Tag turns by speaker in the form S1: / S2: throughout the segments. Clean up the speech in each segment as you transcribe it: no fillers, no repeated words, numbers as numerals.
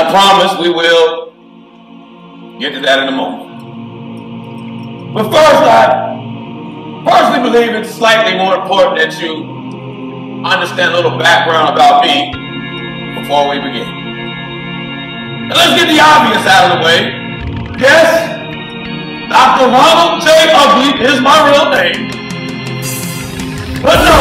S1: I promise we will get to that in a moment. But first, I personally believe it's slightly more important that you understand a little background about me before we begin. Now let's get the obvious out of the way. Yes, Dr. Ronald J. Ugly is my real name. But no.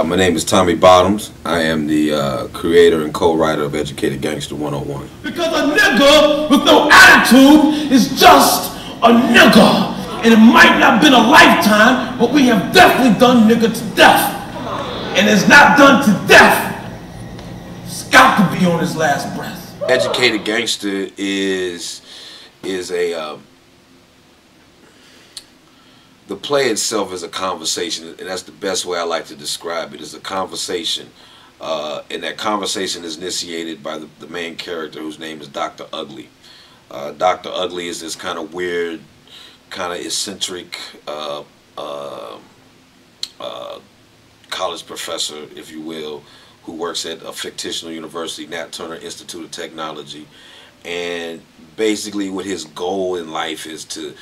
S2: My name is Tommy Bottoms. I am the creator and co-writer of Educated Gangster 101.
S1: Because a nigga with no attitude is just a nigga. And it might not have been a lifetime, but we have definitely done nigga to death. And it's not done to death. It's got to be on his last breath.
S2: Educated Gangster is a the play itself is a conversation, and that's the best way I like to describe it. It's a conversation, and that conversation is initiated by the main character, whose name is Dr. Ugly. Dr. Ugly is this kind of weird, kind of eccentric college professor, if you will, who works at a fictional university, Nat Turner Institute of Technology, and basically what his goal in life is to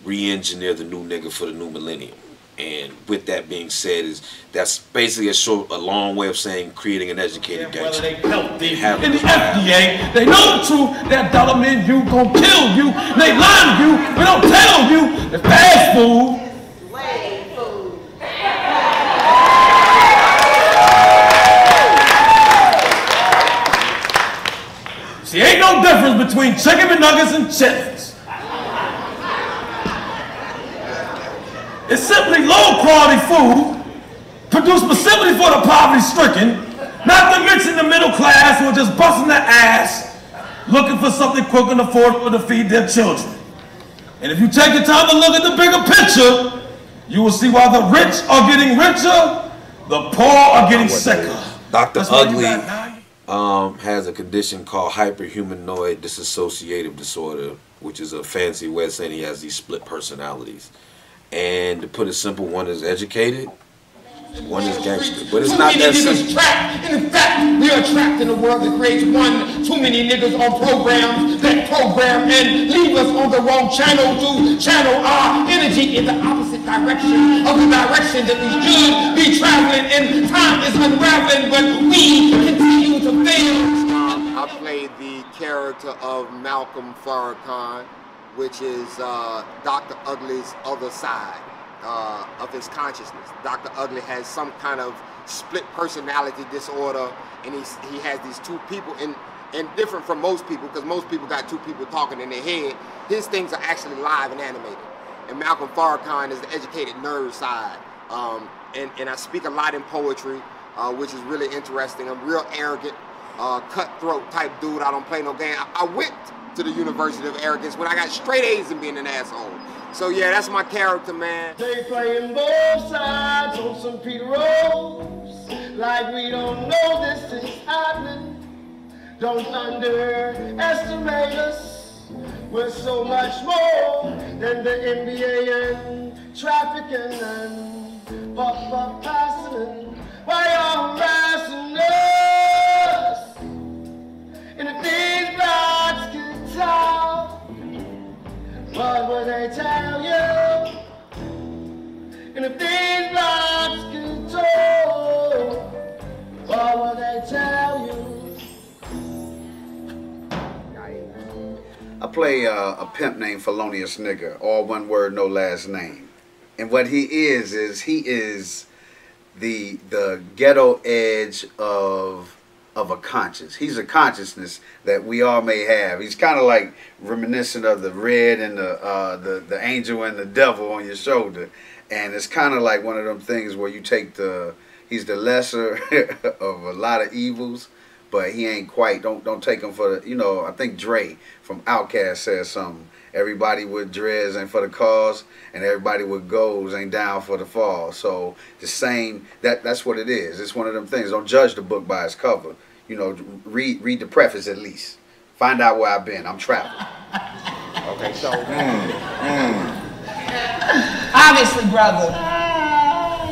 S2: re-engineer the new nigga for the new millennium. And with that being said, that's basically a long way of saying creating an educated gangster.
S1: They healthy in the FDA, they know the truth. That dollar man you gon' kill you. They lie to you, but don't tell you the fast food. Slave food. See, ain't no difference between chicken McNuggets and chitlins. It's simply low-quality food produced specifically for the poverty-stricken, not to mention the middle class who are just busting their ass looking for something quick and affordable to feed their children. And if you take the time to look at the bigger picture, you will see why the rich are getting richer, the poor are getting sicker.
S2: Dr. Ugly has a condition called hyperhumanoid dissociative disorder, which is a fancy way of saying he has these split personalities. And to put it simple, one is educated, one is gangster. But it's not that simple.
S3: Trapped. And in fact, we are trapped in a world that creates too many niggas on programs that program and leave us on the wrong channel to channel our energy in the opposite direction of the direction that we should be traveling. And time is unraveling, but we continue to fail.
S4: I played the character of Malcolm Farrakhan, which is Dr. Ugly's other side of his consciousness. Dr. Ugly has some kind of split personality disorder, and he has these two people, and different from most people, because most people got two people talking in their head. His things are actually live and animated. And Malcolm Farrakhan is the educated nerd side. And I speak a lot in poetry, which is really interesting. I'm real arrogant, cutthroat type dude. I don't play no game. I went to the University of Arrogance when I got straight A's and being an asshole. So yeah, that's my character, man.
S3: They playing both sides on some Peter Rose, like we don't know this is happening. Don't underestimate us. We're so much more than the NBA and trafficking and passing. Why y'all harassing us? And if these blacks could talk, what would they tell you? And if these blacks could talk, what would they tell you?
S5: I play a pimp named Felonious Nigga, all one word, no last name. And what he is the ghetto edge of a conscience. He's a consciousness that we all may have. He's kind of like reminiscent of the red and the angel and the devil on your shoulder. And it's kind of like one of them things where you take he's the lesser of a lot of evils, but he ain't quite, don't take him for the, you know, I think Dre from Outkast says something. Everybody with dreads ain't for the cause, and everybody with goals ain't down for the fall. So the same, that's what it is. It's one of them things. Don't judge the book by its cover. You know, read the preface at least. Find out where I've been. I'm traveling.
S4: Okay, so
S6: Obviously, brother,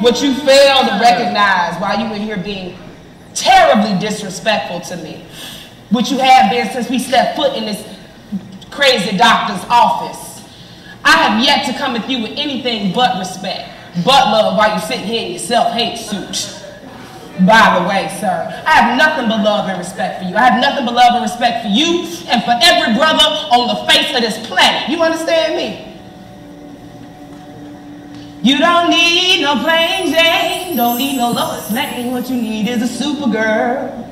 S6: What you fail to recognize while you in here being terribly disrespectful to me, which you have been since we stepped foot in this crazy doctor's office. I have yet to come at you with anything but respect, but love while you sitting here in your self-hate suit. By the way, sir, I have nothing but love and respect for you. I have nothing but love and respect for you and for every brother on the face of this planet. You understand me? You don't need no plain Jane, don't need no Lois Lane. What you need is a Supergirl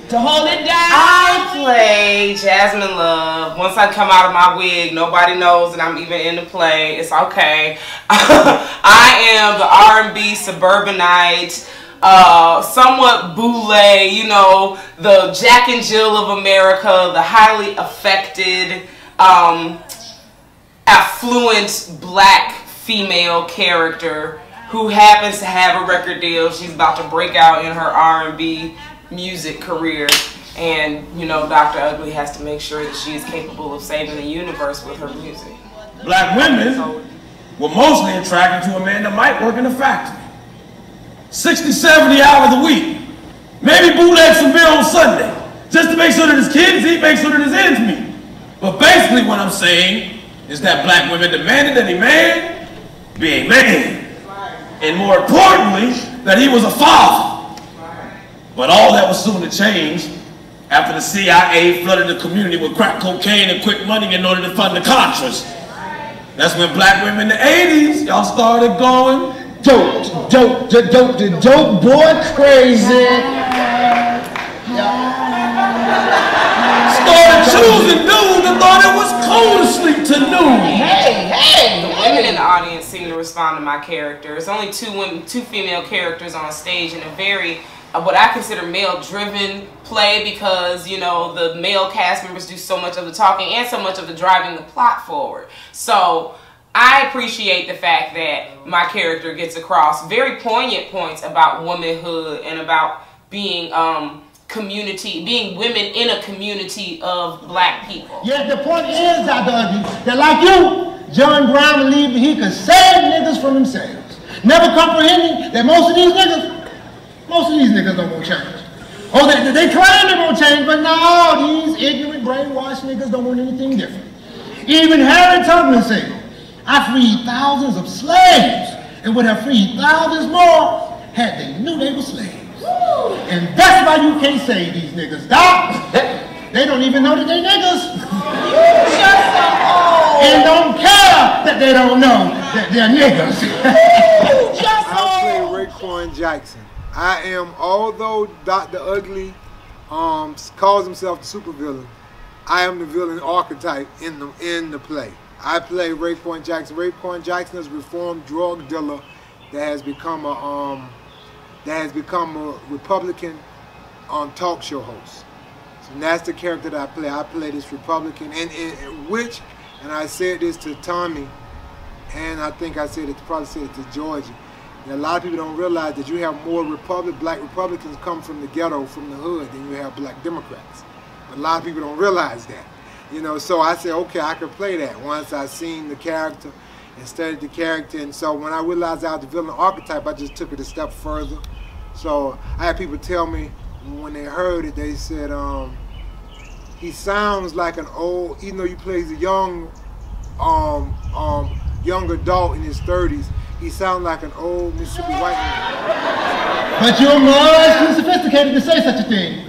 S6: to hold it down.
S7: I play Jasmine Love. Once I come out of my wig, nobody knows that I'm even in the play. It's okay. I am the R&B suburbanite, somewhat boule, you know, the Jack and Jill of America, the highly affected, affluent black female character who happens to have a record deal. She's about to break out in her R&B music career, and you know, Dr. Ugly has to make sure that she is capable of saving the universe with her music.
S1: Black women were mostly attracted to a man that might work in a factory. 60, 70 hours a week. Maybe bootleg some beer on Sunday, just to make sure that his kids eat, make sure that his ends meet. But basically what I'm saying is that black women demanded that a man be a man. And more importantly, that he was a father. But all that was soon to change after the CIA flooded the community with crack cocaine and quick money in order to fund the Contras. That's when black women in the 80s, y'all started going dope boy crazy. Started choosing dudes and thought it was cool to sleep to noon.
S6: Hey.
S7: The women in the audience seem to respond to my character. It's only two female characters on stage in a very what I consider male-driven play, because, you know, the male cast members do so much of the talking and so much of the driving the plot forward. So I appreciate the fact that my character gets across very poignant points about womanhood and about being being women in a community of black people.
S3: Yeah, the point is, Dr. Ugly, that like you, John Brown believed he could save niggas from themselves, never comprehending that most of these niggas don't want change. Oh, they claim they won't change, but no, these ignorant, brainwashed niggas don't want anything different. Even Harry Tubman said, I freed thousands of slaves and would have freed thousands more had they knew they were slaves. And that's why you can't save these niggas, Doc. They don't even know that they niggas. And don't care that they don't know that they're niggas.
S8: I play Raekwon Jackson. I am, although Dr. Ugly calls himself the supervillain, I am the villain archetype in the play. I play Raekwon Jackson. Raekwon Jackson is a reformed drug dealer that has become a Republican talk show host. So that's the character that I play. I play this Republican, and I said this to Tommy, and I think I probably said it to Georgie. And a lot of people don't realize that you have more black Republicans come from the ghetto, from the hood, than you have black Democrats. But a lot of people don't realize that. You know, so I said, okay, I could play that once I seen the character and studied the character. And so when I realized I was the villain archetype, I just took it a step further. So I had people tell me when they heard it, they said, he sounds like an old, even though he plays a young adult in his 30s, he sounds like an old Mississippi white man.
S3: But you're more too sophisticated to say such a thing.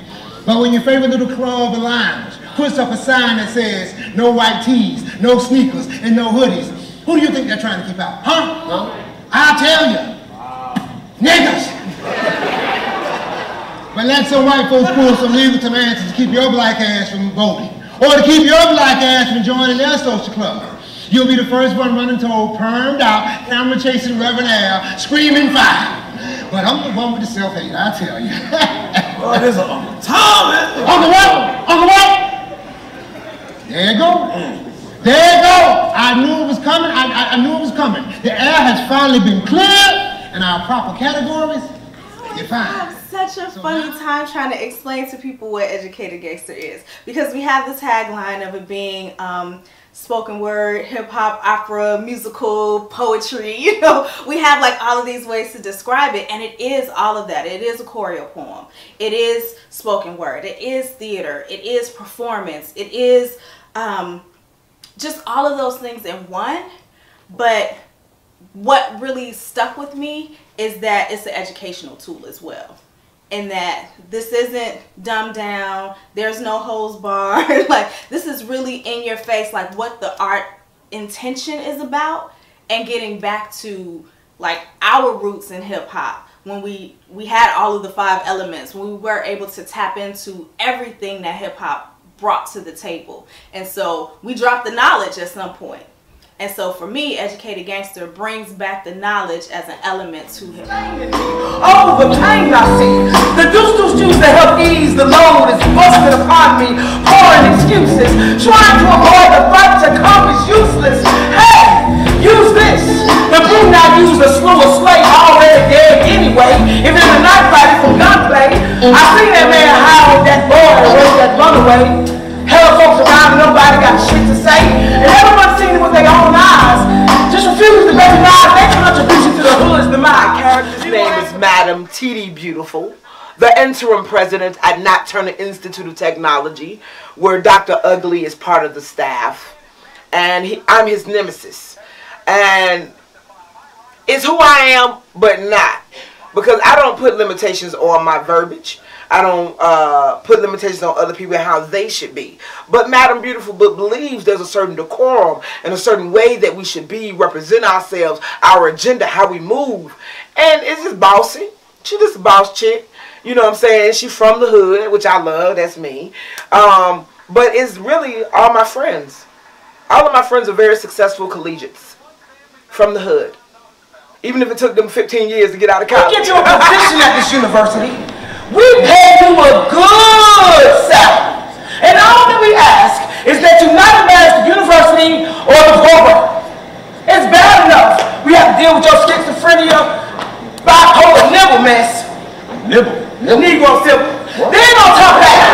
S3: But when your favorite little crow of the lounge puts up a sign that says no white tees, no sneakers, and no hoodies, who do you think they're trying to keep out? Huh? No. I'll tell you. Niggas! But let some white folks pull some legal tomatoes to keep your black ass from voting, or to keep your black ass from joining their social club. You'll be the first one running told, permed out, camera chasing Reverend Al, screaming fire. But I'm the one with the self-hate, I tell you.
S1: Oh, there's an Uncle Tom, man.
S3: Uncle what? Uncle what? There you go. There you go. I knew it was coming. I knew it was coming. The air has finally been cleared in our proper categories. You're fine.
S9: Such a funny time trying to explain to people what Educated Gangster is, because we have the tagline of it being spoken word, hip hop, opera, musical, poetry. You know, we have like all of these ways to describe it, and it is all of that. It is a choreo poem. It is spoken word. It is theater. It is performance. It is just all of those things in one. But what really stuck with me is that it's an educational tool as well. And that this isn't dumbed down, there's no holds barred. Like, this is really in your face, like what the art intention is about, and getting back to like our roots in hip hop, when we had all of the 5 elements, when we were able to tap into everything that hip hop brought to the table. And so we dropped the knowledge at some point. And so for me, Educated Gangster brings back the knowledge as an element to hip hop.
S10: Oh, the pain I see. The deuce juice to help ease the load is busted upon me, pouring excuses, trying to avoid the fight to come is useless. Hey, use this. The boom I use to slew a slave already dead anyway. If it's a knife fight from gunplay, I see that man howl that boy or that runaway. Hell, folks around, nobody got shit to say, and everyone's seen it with their own eyes. Just refuse to recognize their contribution to the hood is the my character's name is Madam T.D. Beautiful, the interim president at Nat Turner Institute of Technology, where Dr. Ugly is part of the staff, and I'm his nemesis. And it's who I am, but not, because I don't put limitations on my verbiage. I don't put limitations on other people and how they should be. But Madam Beautiful believes there's a certain decorum and a certain way that we should be, represent ourselves, our agenda, how we move. And it's just bossy. She's just a boss chick. You know what I'm saying? She's from the hood, which I love. That's me. But it's really all my friends. All of my friends are very successful collegiates from the hood. Even if it took them 15 years to get out of college. We get you a position at this university. We pay you a good salary. And all that we ask is that you not embarrass the university or the program. It's bad enough we have to deal with your schizophrenia, bipolar nibble mess.
S1: Nibble?
S10: Negro symbol. Then on top of that,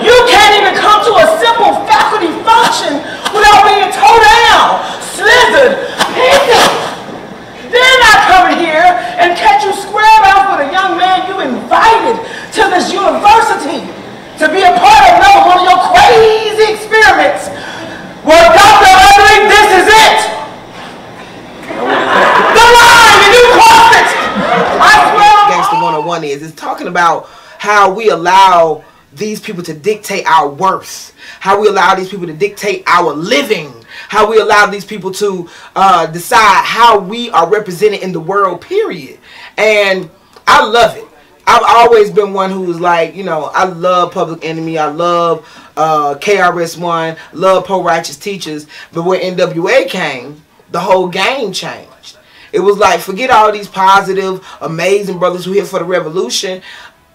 S10: you can't even come to a simple faculty function without being towed down, slithered, picked up. Then I come in here and catch you squared off with a young man you invited to this university to be a part of another one of your crazy experiments. Well, Dr. Ugly, this is it. The line, and you crossed it. I swear. Gangsta 101 is talking about how we allow these people to dictate our worth, how we allow these people to dictate our living, how we allow these people to decide how we are represented in the world, period. And I love it. I've always been one who was like, you know, I love Public Enemy, I love KRS-One, love Poor Righteous Teachers, but when NWA came, the whole game changed. It was like, forget all these positive, amazing brothers who here for the revolution.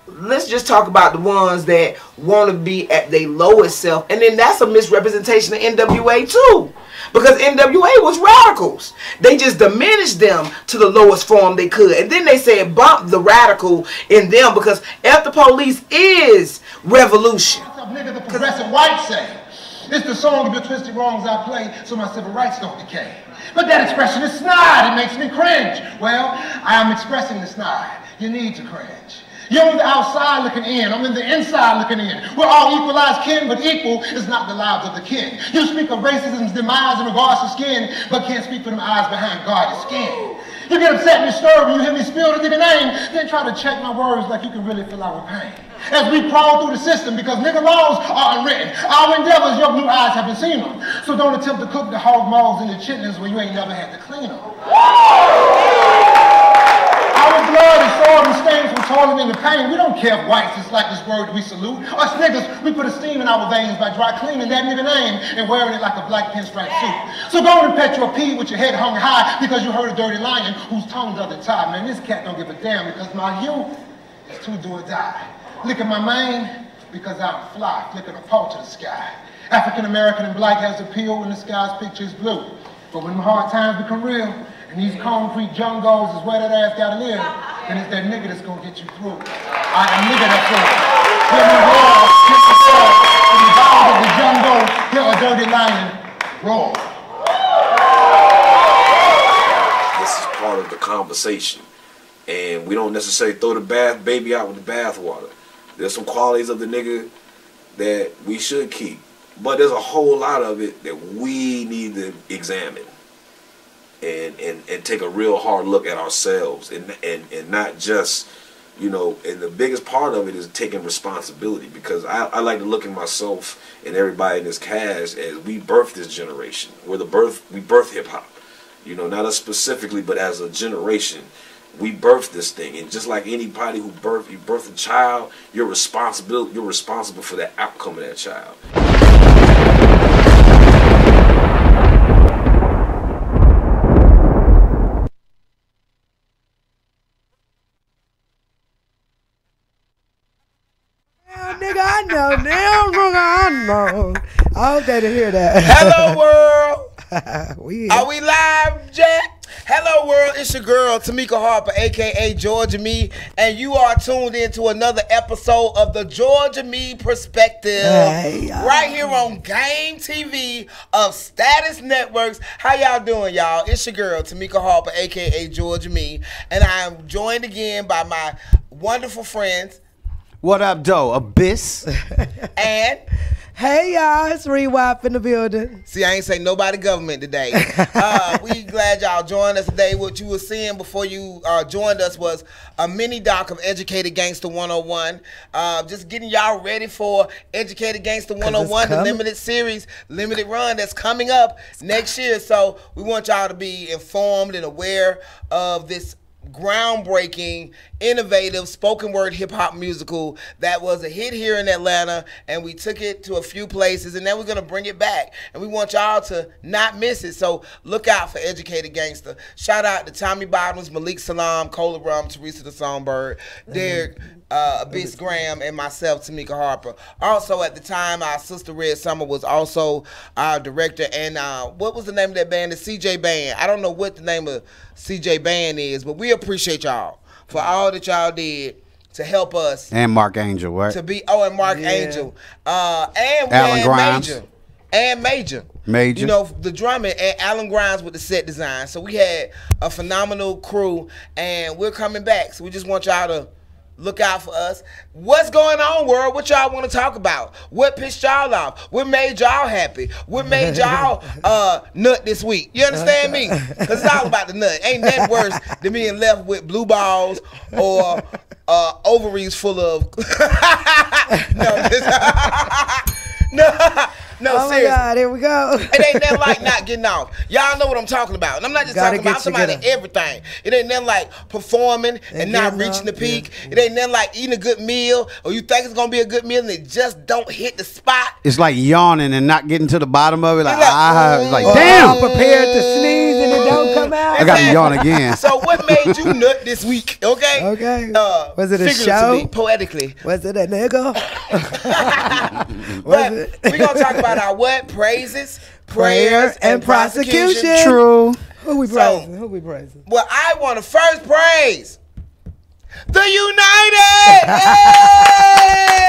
S10: Let's just talk about the ones that want to be at their lowest self. And then that's a misrepresentation of NWA too. Because NWA was radicals. They just diminished them to the lowest form they could. And then they said bump the radical in them, because F the Police is revolution.
S3: Nigga, the progressive white say. It's the song of your twisted wrongs I play so my civil rights don't decay. But that expression is snide. It makes me cringe. Well, I am expressing the snide. You need to cringe. You're on the outside looking in. I'm in the inside looking in. We're all equalized kin, but equal is not the lives of the kin. You speak of racism's demise in regards to skin, but can't speak for them eyes behind guarded skin. You get upset and disturbed when you hear me spill the nigga name, then try to check my words like you can really feel our pain. As we crawl through the system, because nigga laws are unwritten. Our endeavors, your blue eyes haven't seen them. So don't attempt to cook the hog maws and the chitlins when you ain't never had to clean them. Our blood is soiled and stained from toiling in the pain. We don't care if whites is like this word we salute. Us niggas, we put a steam in our veins by dry cleaning that nigga name and wearing it like a black pinstripe suit. So go and pet your pee with your head hung high because you heard a dirty lion whose tongue doesn't tie. Man, this cat don't give a damn because my youth is too do or die. Look at my mane because I'm fly, flicking a pole to the sky. African American and black has appeal when the sky's picture is blue. But when the hard times become real, and these concrete jungles is where that ass gotta live, then it's that nigga that's gonna get you through. I am nigga that's all. Hear me roar, in the bowels of the jungle, hear a dirty lion roar.
S2: This is part of the conversation. And we don't necessarily throw the baby out with the bathwater. There's some qualities of the nigga that we should keep. But there's a whole lot of it that we need to examine and take a real hard look at ourselves and not just, you know, and the biggest part of it is taking responsibility, because I like to look at myself and everybody in this cast as we birthed this generation. We birthed hip hop. You know, not us specifically, but as a generation. We birthed this thing, and just like anybody who you birth a child, you're responsible for the outcome of that child.
S10: Nigga, I know. Damn, nigga, I know. I hope they didn't hear that.
S11: Hello, world.
S10: We
S11: Are we live, Jack? Hello, world. It's your girl, Tamika Harper, a.k.a. Georgia Me, and you are tuned in to another episode of the Georgia Me Perspective, right here on Game TV of Status Networks. How y'all doing, y'all? It's your girl, Tamika Harper, a.k.a. Georgia Me, and I am joined again by my wonderful friends.
S5: What up, Doe? Abyss.
S11: And
S10: hey, y'all, it's Rewap in the building.
S11: see, I ain't say nobody government today. We glad y'all joined us today. What you were seeing before you joined us was a mini doc of Educated Gangster 101. Just getting y'all ready for Educated Gangster 101, the limited series, limited run that's coming up next year. So we want y'all to be informed and aware of this groundbreaking, innovative spoken word hip hop musical that was a hit here in Atlanta, and we took it to a few places, and then we're gonna bring it back, and we want y'all to not miss it. So look out for Educated Gangster. Shout out to Tommy Bottoms, Malik Salam, Cola Rum, Teresa the Songbird, Derek, Abyss Graham, and myself, Tamika Harper. Also at the time, our sister Red Summer was also our director, and what was the name of that band? The CJ Band. I don't know what the name of CJ Band is, but we appreciate y'all for all that y'all did to help us.
S5: And Mark Angel, right?
S11: To be and Mark Angel. And
S5: Alan Grimes.
S11: Major. You know, the drumming, and Alan Grimes with the set design. So we had a phenomenal crew, and we're coming back. So we just want y'all to look out for us. What's going on, world? What y'all want to talk about? What pissed y'all off? What made y'all happy? What made y'all nut this week? You understand me? Because it's all about the nut. Ain't nothing worse than being left with blue balls or ovaries full of No,
S10: oh
S11: seriously.
S10: my God, here we go.
S11: It ain't nothing like not getting off. Y'all know what I'm talking about. And I'm not just talking about, I'm talking about everything. It ain't nothing like performing and not reaching the peak. It ain't nothing like eating a good meal, or you think it's going to be a good meal and it just don't hit the spot.
S5: It's like yawning and not getting to the bottom of it. Like
S10: damn.
S5: damn.
S10: I'm prepared to sneeze and it don't come out.
S5: I got to yawn again.
S11: So what made you nut this week, okay?
S10: Okay. Was it a show?
S11: Poetically.
S10: Was it a nigga?
S11: But we're going to talk about our what? Praises, prayers, and prosecution.
S10: True. Who we praising? Who we praising?
S11: Well, I want to first praise the United!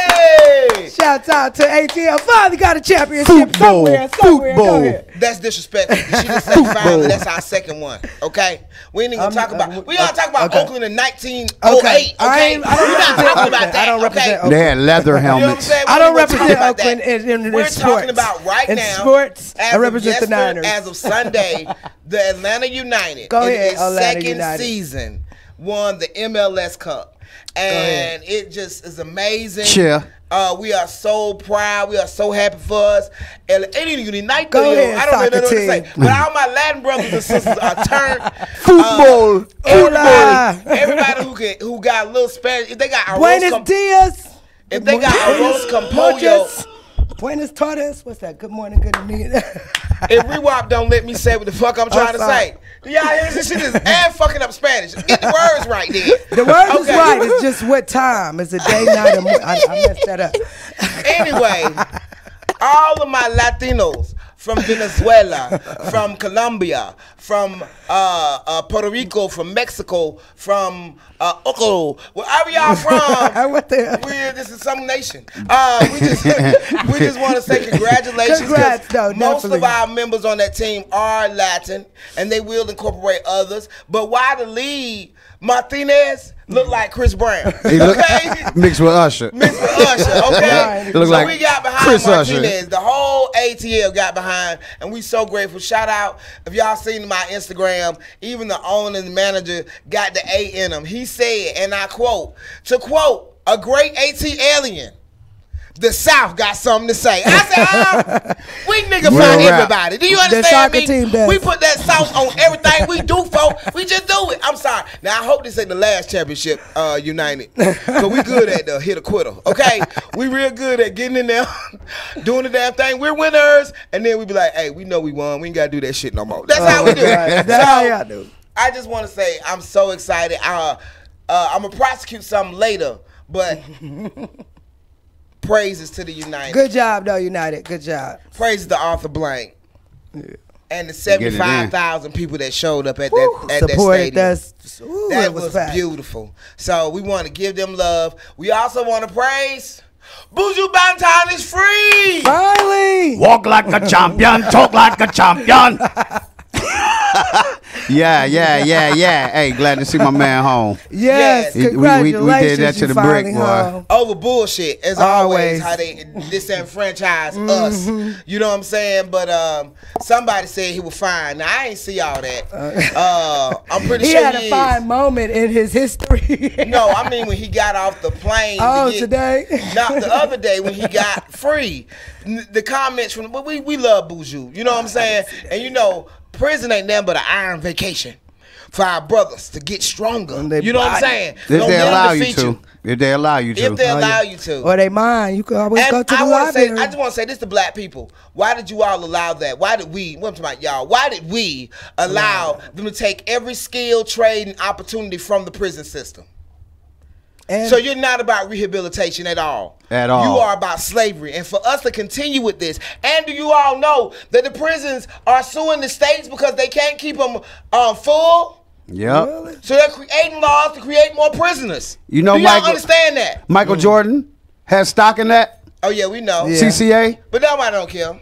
S11: Hey!
S10: Shout out to ATL. Finally got a championship somewhere. Go ahead.
S11: That's disrespectful. She just said finally. That's our second one. Okay? We ain't even talk about. We gonna talk about Oakland in 1908. Okay?
S10: I don't
S11: talking about that.
S10: I don't represent Oakland.
S5: They had leather helmets.
S10: I don't represent Oakland in
S11: We're
S10: sports.
S11: talking about right
S10: in
S11: now.
S10: sports. I represent the Niners.
S11: As of Sunday, the Atlanta United
S10: in
S11: its second season won the MLS Cup, and it just is amazing.
S5: Cheer.
S11: We are so proud. We are so happy for us. And it ain't even United.
S10: Go ahead,
S11: I don't really know what to
S10: team.
S11: say. But all my Latin brothers and sisters are turned
S5: Football.
S11: Everybody who got a little Spanish, if they got
S10: Buenos dias.
S11: If they got arroz con pollo.
S10: Buenos tardes. What's that? Good morning, good evening.
S11: If Rewap don't let me say what the fuck I'm trying to say. Do y'all hear this shit? Is and fucking up Spanish. Get the words right then.
S10: The word is right. It's just what time. It's a day, night, or I messed that up.
S11: Anyway, all of my Latinos from Venezuela, from Colombia, from Puerto Rico, from Mexico, from Oklahoma, wherever y'all from.
S10: What the?
S11: This is some nation. We just want to say congratulations.
S10: Congrats, though,
S11: most
S10: definitely.
S11: of our members on that team are Latin, and they will incorporate others. But why the lead, Martinez, look like Chris Brown?
S12: He look
S11: Okay?
S12: mixed with Usher.
S11: Mixed with Usher, okay?
S12: He look
S11: So
S12: like
S11: we got behind
S12: Chris Usher.
S11: Martinez. The whole ATL got behind, and we so grateful. Shout out, if y'all seen my Instagram, even the owner and the manager got the A in him. He said, and I quote, to quote a great AT alien, the South got something to say. I said, we nigga
S12: Real
S11: find
S12: rap.
S11: everybody. Do you
S10: The
S11: understand
S10: soccer
S11: me?
S10: team does.
S11: We put that sauce on everything we do, folks. We just do it. I'm sorry. Now, I hope this ain't the last championship, United. Because we good at the hit a quitter, okay? We real good at getting in there, doing the damn thing. We're winners. And then we be like, hey, we know we won. We ain't got to do that shit no more. That's how we do it.
S10: That's how y'all do.
S11: I just want to say I'm so excited. I'm going to prosecute something later, but praises to the United.
S10: Good job, though, United. Good job.
S11: Praises to Arthur Blank.
S10: Yeah.
S11: And the
S12: Get it in.
S11: 75,000 people that showed up at
S10: Woo,
S11: that
S10: supported.
S11: stadium. That
S10: It
S11: was
S10: fat.
S11: beautiful. So we want to give them love. We also want to praise Buju Banton is free.
S10: Finally.
S13: Walk like a champion, talk like a champion.
S12: Yeah. Hey, glad to see my man home.
S10: Yes,
S11: Yes.
S10: congratulations.
S12: We did that to
S10: you
S12: the brick,
S10: finally
S12: boy.
S10: home.
S11: Over bullshit, as always,
S10: Always.
S11: how they disenfranchise us. You know what I'm saying? But somebody said he was fine. Now, I ain't see all that. I'm pretty
S10: He
S11: sure
S10: had
S11: he
S10: a
S11: is.
S10: fine moment in his history.
S11: No, I mean when he got off the plane.
S10: Oh,
S11: to get,
S10: today?
S11: Not the other day when he got free. The comments from, but we love Buju. You know what I'm saying? And you know, prison ain't nothing but an iron vacation for our brothers to get stronger. You know what I'm saying?
S12: If
S11: Don't
S12: they
S11: let them
S12: allow you
S11: defeat
S12: to. If they allow you to.
S11: If they allow you to.
S10: Or they mind. You can always go
S11: And
S10: to the
S11: I want to say,
S10: library.
S11: I just want to say this to black people. Why did you all allow that? Why did we, what I'm talking about y'all, why did we allow them to take every skill, trade, and opportunity from the prison system?
S10: And
S11: So you're not about rehabilitation at all.
S12: At all.
S11: You are about slavery. And for us to continue with this, and do you all know that the prisons are suing the states because they can't keep them full?
S12: Yep.
S11: So they're creating laws to create more prisoners.
S12: You know,
S11: do y'all
S12: Michael-
S11: understand that?
S12: Michael Jordan has stock in that.
S11: Oh yeah, we know.
S10: Yeah.
S12: CCA.
S11: But nobody don't care.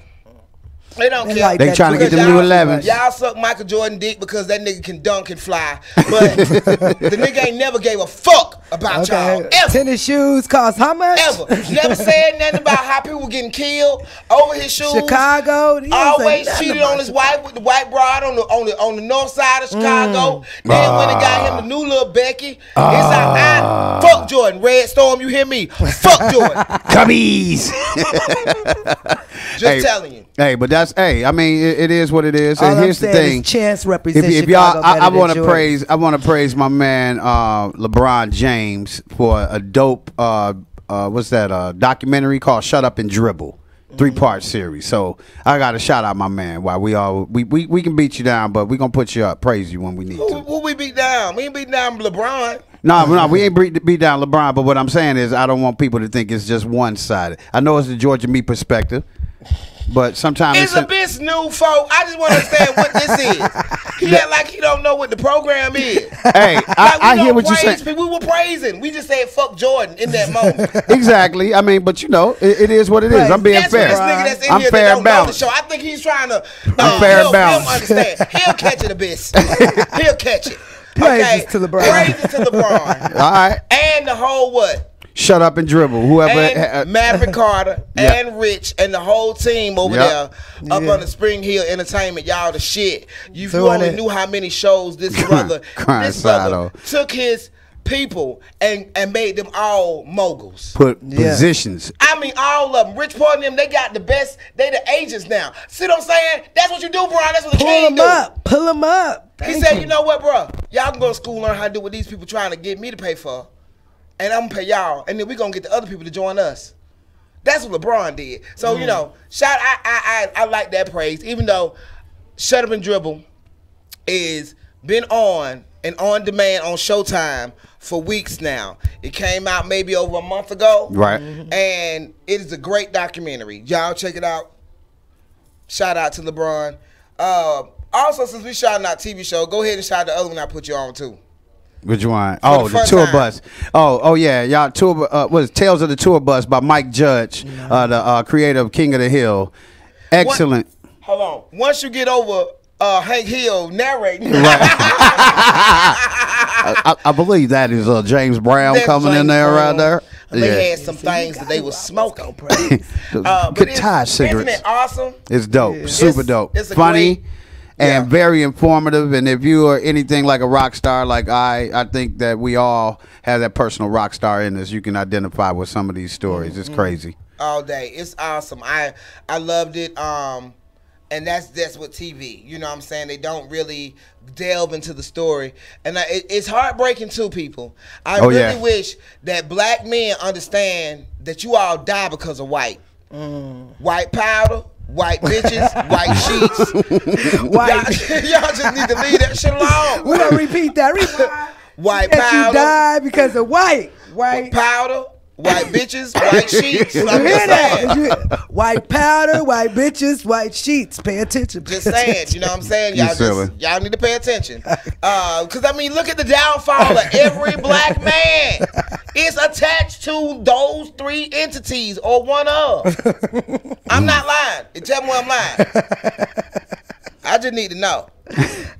S11: They don't
S10: They
S11: care.
S10: like
S12: They
S10: that
S12: trying to
S10: too.
S12: get them
S11: Because
S12: new
S11: y'all-
S12: 11s.
S11: Y'all suck Michael Jordan dick because that nigga can dunk and fly. But the nigga ain't never gave a fuck about y'all.
S10: Okay.
S11: Ever.
S10: Tennis shoes cost how much?
S11: Ever. Never said nothing about how people were getting killed over his shoes.
S10: Chicago. He didn't say
S11: Always
S10: nothing
S11: cheated
S10: about
S11: on his wife with the white broad on the north side of Chicago. Then when he got him the new little Becky, it's like, fuck Jordan. Red Storm, you hear me? Fuck Jordan.
S13: Cubbies.
S11: Just
S12: Hey,
S11: telling you.
S12: Hey, but that's I mean, it is what it is.
S10: All
S12: And
S10: I'm
S12: here's the
S10: saying is
S12: thing.
S10: Chance represents
S12: If y'all,
S10: Chicago
S12: I
S10: better
S12: want
S10: than
S12: to
S10: Jordan.
S12: I want to praise my man LeBron James for a dope what's that documentary called "Shut Up and Dribble." 3-part series. So I got to shout out my man. Why we can beat you down, but we gonna put you up, praise you when we need to.
S11: Who we beat down? We ain't beat down LeBron.
S12: No, we ain't beat down LeBron. But what I'm saying is, I don't want people to think it's just one sided. I know it's the Georgia me perspective, but sometimes
S11: It's a bit new, folk. I just want to understand what this is. He act like he don't know what the program is.
S12: Hey,
S11: Like,
S12: I
S11: we
S12: hear
S11: don't
S12: what you're
S11: praise
S12: saying.
S11: people. We were praising. We just said fuck Jordan in that moment.
S12: Exactly. I mean, but you know, it is what it is. I'm being
S11: That's what
S12: fair.
S11: this nigga that's in
S12: I'm
S11: here
S12: fair
S11: that
S12: and
S11: don't know the
S12: balanced.
S11: show. I think he's trying to.
S12: I'm fair and
S11: He'll
S12: balanced.
S11: understand. He'll catch it a bit. He'll catch it.
S10: Praises to LeBron.
S11: Praises to LeBron.
S12: All right.
S11: And the whole what?
S12: Shut up and dribble. Whoever.
S11: And Maverick Carter
S12: Yeah.
S11: and Rich and the whole team over
S12: Yep.
S11: there up
S10: Yeah.
S11: on the Spring Hill Entertainment, y'all the shit. You
S10: So
S11: only
S10: what
S11: knew how many shows this brother
S12: Coincido.
S11: took his people and made them all moguls.
S12: Put
S10: Yeah.
S12: positions.
S11: I mean, all of them. Rich Paul and them, they got the best. They the agents now. See what I'm saying? That's what you do, Brian. That's what the
S10: Pull
S11: king
S10: him
S11: do.
S10: up. Pull him up.
S11: He
S10: Thank
S11: said, you know what, bro? Y'all can go to school, learn how to do what these people trying to get me to pay for. And I'm going to pay y'all. And then we going to get the other people to join us. That's what LeBron did. So, you know, I like that praise. Even though Shut Up and Dribble is been on and on demand on Showtime for weeks now. It came out maybe over a month ago.
S12: Right.
S11: And it is a great documentary. Y'all check it out. Shout out to LeBron. Also, since we shouting out TV show, go ahead and shout out the other one I put you on too.
S12: Which one?
S11: For
S12: Oh,
S11: the
S12: the tour
S11: time.
S12: bus. Oh yeah, y'all tour. Was Tales of the Tour Bus by Mike Judge, the creator of King of the Hill. Excellent.
S11: Hold on. Once you get over Hank Hill narrating,
S12: I believe that is James Brown
S11: That's
S12: coming in
S11: James
S12: there
S11: Brown.
S12: right there.
S11: They had some things that they was smoking. But
S12: Guitar cigarettes.
S11: Isn't it awesome?
S12: It's dope. Super dope.
S11: It's a
S12: Funny.
S11: great-
S12: And very informative, and if you are anything like a rock star, like I think that we all have that personal rock star in us. You can identify with some of these stories. It's crazy.
S11: All day. It's awesome. I loved it. And that's what TV. You know what I'm saying? They don't really delve into the story. And it's heartbreaking too, people. I really wish that black men understand that you all die because of white. White powder, white bitches, white sheets. Y'all just need to leave that shit alone.
S10: We're gonna repeat that.
S11: White
S10: That you
S11: powder,
S10: die because of white
S11: powder, white bitches, white sheets.
S10: You
S11: I'm
S10: hear
S11: just
S10: that?
S11: saying.
S10: White powder, white bitches, white sheets. Pay attention.
S11: Just saying, you know what I'm saying?
S12: You silly.
S11: Y'all need to pay attention. Because, I mean, look at the downfall of every black man. It's attached to those three entities or one of. I'm not lying. Tell me when I'm lying. I just need to know.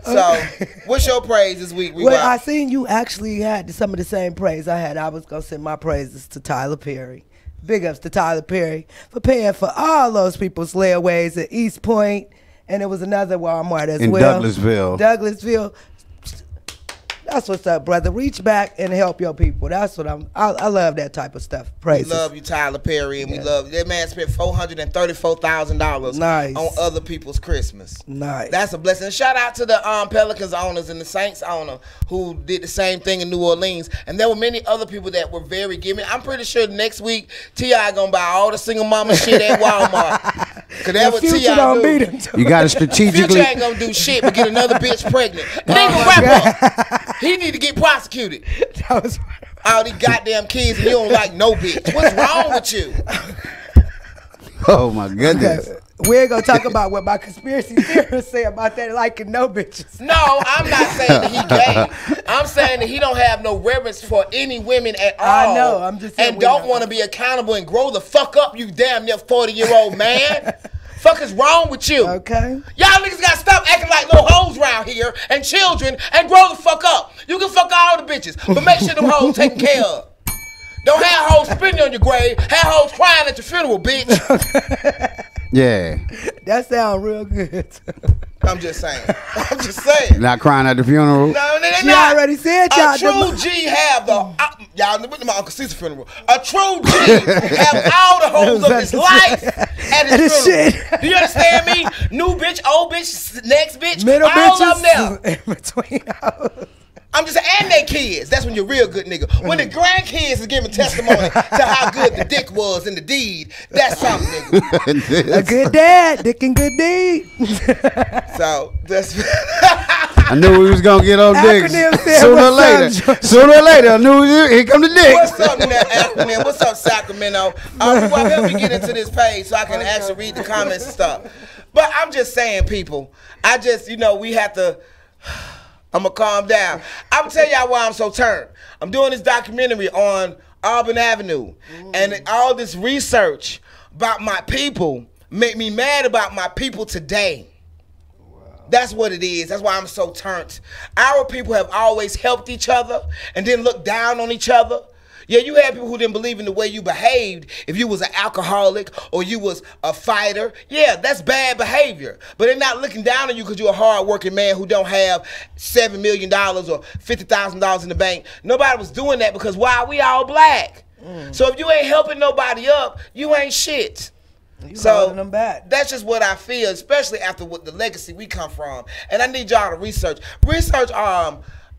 S11: So, what's your praise this week?
S10: Well, I seen you actually had some of the same praise I had. I was going to send my praises to Tyler Perry. Big ups to Tyler Perry for paying for all those people's layaways at East Point. And it was another Walmart as
S12: In
S10: well.
S12: Douglasville.
S10: That's what's up, brother. Reach back and help your people. That's what I love that type of stuff. Praise.
S11: We love you, Tyler Perry, and we love that man spent $434,000 on other people's Christmas.
S10: Nice.
S11: That's a blessing. Shout out to the Pelicans owners and the Saints owner who did the same thing in New Orleans. And there were many other people that were very giving. I'm pretty sure next week T.I. gonna buy all the single mama shit at Walmart. Cause that's what T.I. do.
S12: You got to strategically.
S11: Future ain't gonna do shit but get another bitch pregnant. Nigga rapper. He need to get prosecuted. All these goddamn kids and you don't like no bitch. What's wrong with you?
S12: Oh my goodness.
S10: We ain't gonna talk about what my conspiracy theorists say about that liking no bitches.
S11: No, I'm not saying that he gay. I'm saying that he don't have no reverence for any women at all.
S10: I know. I'm just saying
S11: and don't want to be accountable and grow the fuck up, you damn near 40-year-old man. Fuck is wrong with you?
S10: Okay.
S11: Y'all niggas gotta stop acting like little hoes around here and children and grow the fuck up. You can fuck all the bitches, but make sure them hoes taken care of. Don't have hoes spinning on your grave. Have hoes crying at your funeral, bitch.
S12: Yeah.
S10: That sounds real good.
S11: I'm just saying. I'm just saying.
S12: Not crying at the funeral.
S11: No, they
S10: She
S11: not.
S10: already said
S11: A
S10: y'all.
S11: true G have the y'all went to my Uncle Caesar funeral. A true G have all the hoes of his life at his funeral. Do you understand me? New bitch, old bitch, next bitch,
S10: Middle
S11: all of them
S10: bitches in between hoes.
S11: I'm just saying, and they kids. That's when you're a real good nigga. When the grandkids is giving testimony to how good the dick was in the deed, that's something, nigga.
S10: A good dad, dick and good deed.
S11: So that's.
S12: I knew we was gonna get on dicks
S10: Acronym said,
S12: sooner or
S10: "What's
S12: later.
S10: up, George?"
S12: Sooner or later, I knew here come the dicks.
S11: What's up, that acronym? What's up, Sacramento? Well, let me get into this page so I can actually read the comments and stuff. But I'm just saying, people. I just, we have to. I'm gonna calm down. I'm tell y'all why I'm so turned. I'm doing this documentary on Auburn Avenue, and all this research about my people make me mad about my people today. That's what it is. That's why I'm so turned. Our people have always helped each other and didn't look down on each other. Yeah, you had people who didn't believe in the way you behaved. If you was an alcoholic or you was a fighter, yeah, that's bad behavior. But they're not looking down on you because you're a hard-working man who don't have $7 million or $50,000 in the bank. Nobody was doing that because why? We all black. So if you ain't helping nobody up, you ain't shit.
S10: You
S11: so
S10: holding them back.
S11: That's just what I feel, especially after what the legacy we come from. And I need y'all to research. Research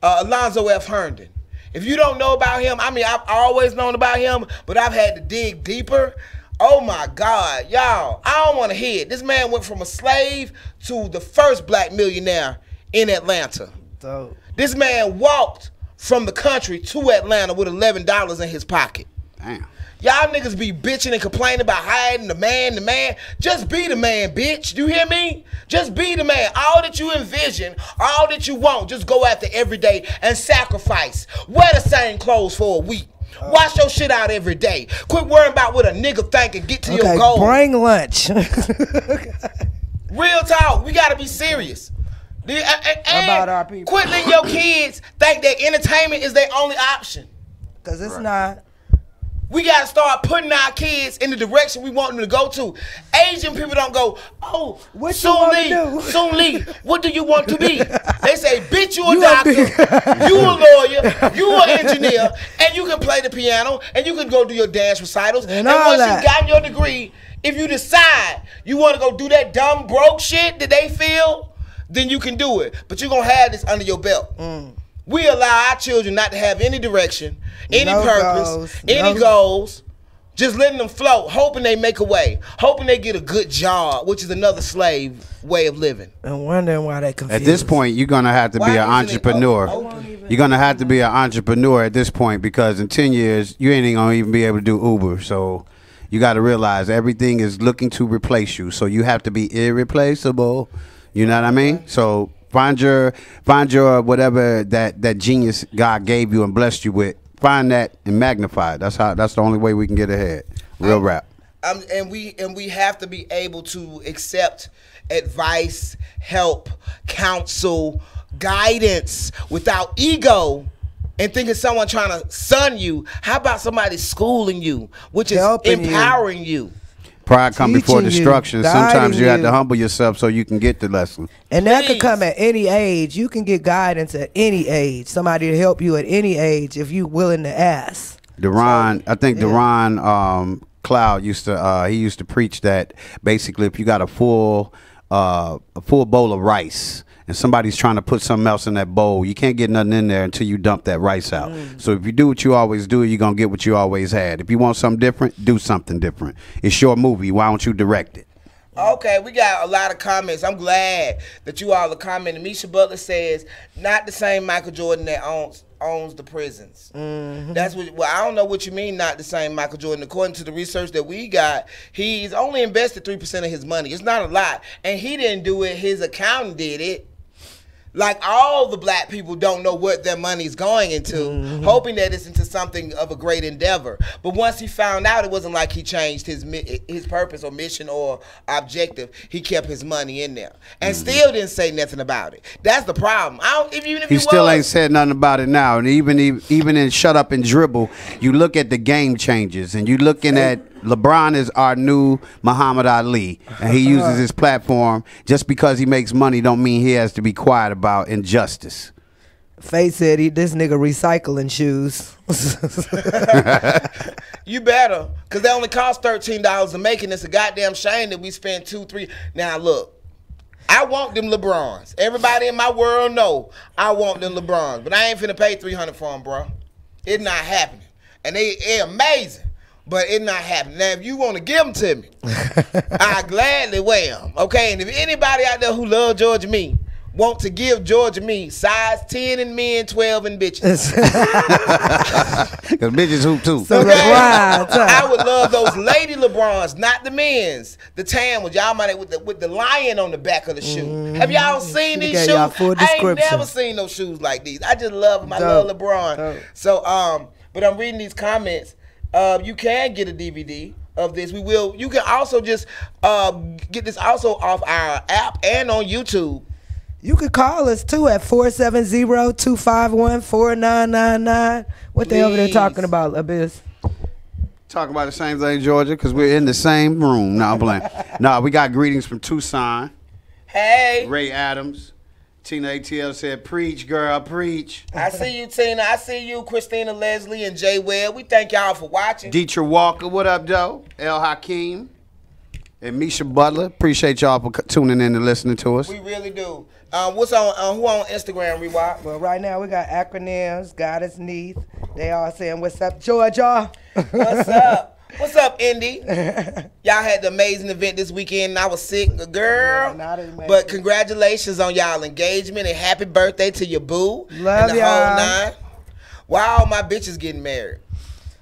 S11: Alonzo F. Herndon. If you don't know about him, I mean, I've always known about him, but I've had to dig deeper. Oh my God, y'all, I don't want to hear it. This man went from a slave to the first black millionaire in Atlanta.
S10: Dope.
S11: This man walked from the country to Atlanta with $11 in his pocket.
S12: Damn.
S11: Y'all niggas be bitching and complaining about hiding the man. Just be the man, bitch. You hear me? Just be the man. All that you envision, all that you want, just go after every day and sacrifice. Wear the same clothes for a week. Wash your shit out every day. Quit worrying about what a nigga think and get to your goal.
S10: Bring lunch.
S11: Real talk. We gotta be serious.
S10: About our people.
S11: Quit letting your kids think that entertainment is their only option.
S10: Cause it's not.
S11: We gotta start putting our kids in the direction we want them to go to. Asian people don't go, oh, Soon Lee, what do you want to be? They say, bitch, you a doctor, you a lawyer, you an engineer, and you can play the piano, and you can go do your dance recitals. And once you got your degree, if you decide you want to go do that dumb broke shit that they feel, then you can do it. But you're gonna have this under your belt. We allow our children not to have any direction, any purpose, any goals, just letting them float, hoping they make a way, hoping they get a good job, which is another slave way of living.
S10: And wondering why they confused.
S12: At this point, you're going to have to be an entrepreneur. You're going to have to be an entrepreneur at this point, because in 10 years, you ain't going to even be able to do Uber. So you got to realize everything is looking to replace you. So you have to be irreplaceable. You know what I mean? So find your whatever that genius God gave you and blessed you with. Find that and magnify it. That's the only way we can get ahead. Real rap.
S11: And we have to be able to accept advice, help, counsel, guidance without ego and thinking someone trying to son you. How about somebody schooling you, which is empowering you?
S12: Pride come before destruction. Sometimes you have to humble yourself so you can get the lesson.
S10: And that could come at any age. You can get guidance at any age. Somebody to help you at any age if you're willing to ask.
S12: Deron, I think Deron Cloud used to preach that basically if you got a full bowl of rice and somebody's trying to put something else in that bowl, you can't get nothing in there until you dump that rice out. So if you do what you always do, you're going to get what you always had. If you want something different, do something different. It's your movie. Why don't you direct it?
S11: Okay, we got a lot of comments. I'm glad that you all are commenting. Misha Butler says, not the same Michael Jordan that owns the prisons. That's what. Well, I don't know what you mean, not the same Michael Jordan. According to the research that we got, he's only invested 3% of his money. It's not a lot. And he didn't do it. His accountant did it. Like all the black people don't know what their money's going into, hoping that it's into something of a great endeavor. But once he found out, it wasn't like he changed his purpose or mission or objective. He kept his money in there and still didn't say nothing about it. That's the problem. Even if
S12: he still ain't said nothing about it now. And even in Shut Up and Dribble, you look at the game changes and you looking at LeBron is our new Muhammad Ali, and he uses his platform. Just because he makes money don't mean he has to be quiet about injustice.
S10: Faye said this nigga recycling shoes.
S11: You better, because they only cost $13 to make it. It's a goddamn shame that we spend $2, $3. Now look, I want them LeBrons. Everybody in my world know I want them LeBrons, but I ain't finna pay $300 for them, bro. It's not happening, and they're amazing. But it's not happening. Now, if you want to give them to me, I gladly wear them. Okay, and if anybody out there who love Georgia Me want to give Georgia Me size 10 in men, 12 in bitches.
S12: Because bitches hoop too.
S10: So
S11: okay? I would love those lady LeBrons, not the men's. The tan ones, y'all might with the lion on the back of the shoe. Have y'all seen these shoes? I ain't never seen no shoes like these. I just love them. I love LeBron. So, but I'm reading these comments. You can get a DVD of this. You can also just get this also off our app and on YouTube.
S10: You could call us too at 470-251-4999. What they over there talking about, Abyss?
S12: Talking about the same thing, Georgia, because we're in the same room. No, I'm playing. No, we got greetings from Tucson.
S11: Hey.
S12: Ray Adams. Tina ATL said, preach, girl, preach.
S11: I see you, Tina. I see you, Christina Leslie and Jay Webb. We thank y'all for watching.
S12: Dietrich Walker, what up, Joe? El Hakeem. And Misha Butler. Appreciate y'all for tuning in and listening to us.
S11: We really do. What's on? Who on Instagram, Rewalk?
S10: Well, right now we got acronyms, Goddess Neath. They all saying, what's up, Georgia?
S11: What's up? What's up, Indy? Y'all had the amazing event this weekend, and I was sick, girl. Yeah, but congratulations on y'all engagement, and happy birthday to your boo.
S10: Love
S11: and the
S10: y'all.
S11: whole nine. Why all my bitches getting married?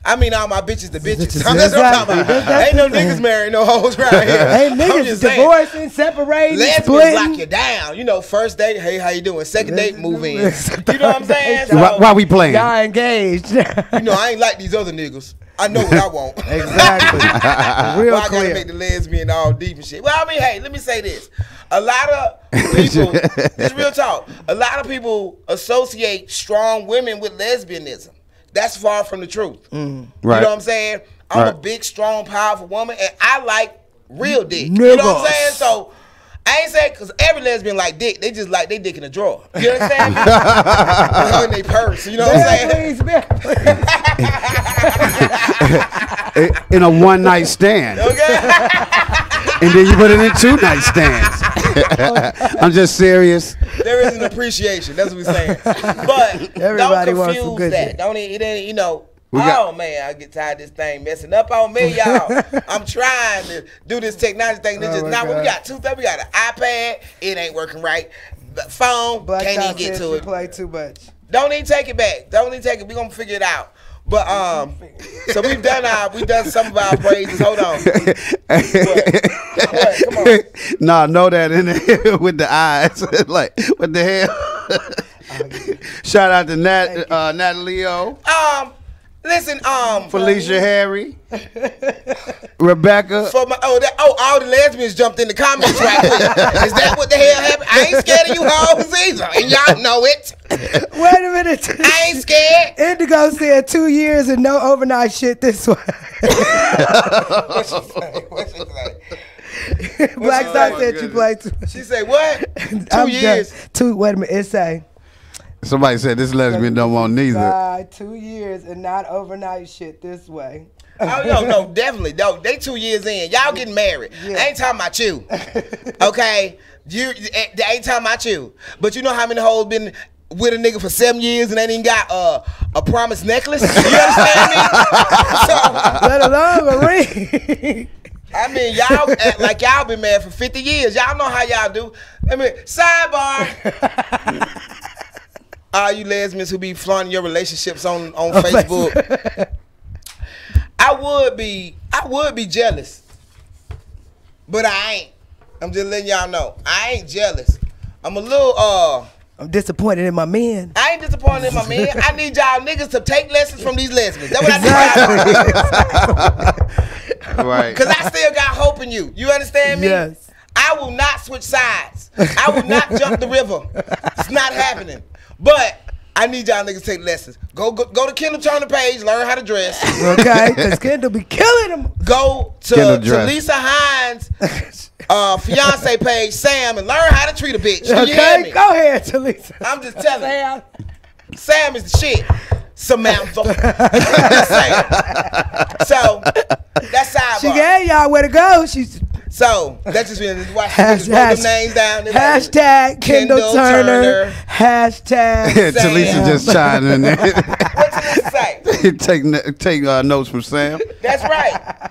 S11: I mean, all my bitches, the bitches. That's what I'm talking about. Ain't no niggas marrying no hoes right here.
S10: Ain't niggas divorcing, separating,
S11: lesbians
S10: splitting.
S11: lock you down. You know, first date, hey, how you doing? Second date, move in. You know what I'm saying? So,
S12: Why we playing?
S10: Y'all engaged.
S11: you know, I ain't like these other niggas. I know what I want.
S10: Exactly. Real
S11: Well, I
S10: clear.
S11: gotta make the lesbian all deep and shit. Well, I mean, hey, let me say this. A lot of people, this real talk, a lot of people associate strong women with lesbianism. That's far from the truth.
S12: Right.
S11: You know what I'm saying? I'm a
S12: Right.
S11: big, strong, powerful woman, and I like real dick. You know what I'm saying? So, I ain't saying because every lesbian like dick. They just like they dick in a drawer. You understand me? In their purse. You know what I'm saying?
S12: In a one night stand.
S11: Okay.
S12: And then you put it in 2 night stands. I'm just serious.
S11: There is an appreciation. That's what we're saying. But
S10: Everybody
S11: don't
S10: wants some
S11: confuse
S10: good
S11: that.
S10: dick.
S11: Don't it ain't, you know.
S12: We got-
S11: Man, I get tired of this thing messing up on me, y'all. I'm trying to do this technology thing. This just
S10: my
S11: not what we
S10: God.
S11: got. Two things. We got an iPad. It ain't working right. The phone
S10: Black
S11: can't even
S10: Dot
S11: get
S10: said
S11: to
S10: you
S11: it.
S10: play too much.
S11: Don't even take it back. Don't even take it. We gonna figure it out. But so we've done some of our praises. Hold on. What? Come on.
S12: Nah, know that in there with the eyes. Like, what the hell? Shout out to Natalie O,
S11: Listen,
S12: Felicia Harry, Rebecca.
S11: for my all the lesbians jumped in the comments right quick. Is that what the hell happened? I ain't scared of you hoes either, and y'all know it.
S10: Wait a minute.
S11: I ain't scared.
S10: Indigo said 2 years and no overnight shit this way.
S11: What she say?
S10: Black Dot said you play too much.
S11: She say what? 2
S10: I'm
S11: years.
S10: done. Wait a minute. It say.
S12: Somebody said this lesbian don't want neither.
S10: 2 years and not overnight shit this way.
S11: Oh no, definitely. No, they 2 years in. Y'all getting married.
S10: Yeah.
S11: I ain't talking about you. Okay? They ain't talking about you. But you know how many hoes been with a nigga for 7 years and they didn't got a promised necklace? You understand me?
S10: Let alone a ring.
S11: I mean, y'all act like y'all been married for 50 years. Y'all know how y'all do. I mean, sidebar. All you lesbians who be flaunting your relationships on Facebook. I would be jealous. But I ain't. I'm just letting y'all know. I ain't jealous. I'm a little
S10: I'm disappointed in my men.
S11: I ain't disappointed in my man. I need y'all niggas to take lessons from these lesbians. That's what I need.
S12: Right.
S11: Because I still got hope in you. You understand me?
S10: Yes.
S11: I will not switch sides. I will not jump the river. It's not happening. But I need y'all niggas to take lessons. Go to Kendall Turner page, learn how to dress.
S10: Okay? Because Kendall be killing them.
S11: Go to Lisa Hines' fiance page, Sam, and learn how to treat a bitch. You hear
S10: Okay?
S11: me?
S10: Go ahead, Talisa.
S11: I'm just telling
S10: Sam.
S11: you. Sam is the shit. Samantha. Just saying. So, that's how
S10: She gave y'all where to go.
S11: So, that's just why she just wrote them names down.
S10: Hashtag Kendall Turner. Hashtag
S12: Talisa just chiming in there.
S11: What Talisa say?
S12: take notes from Sam.
S11: That's right.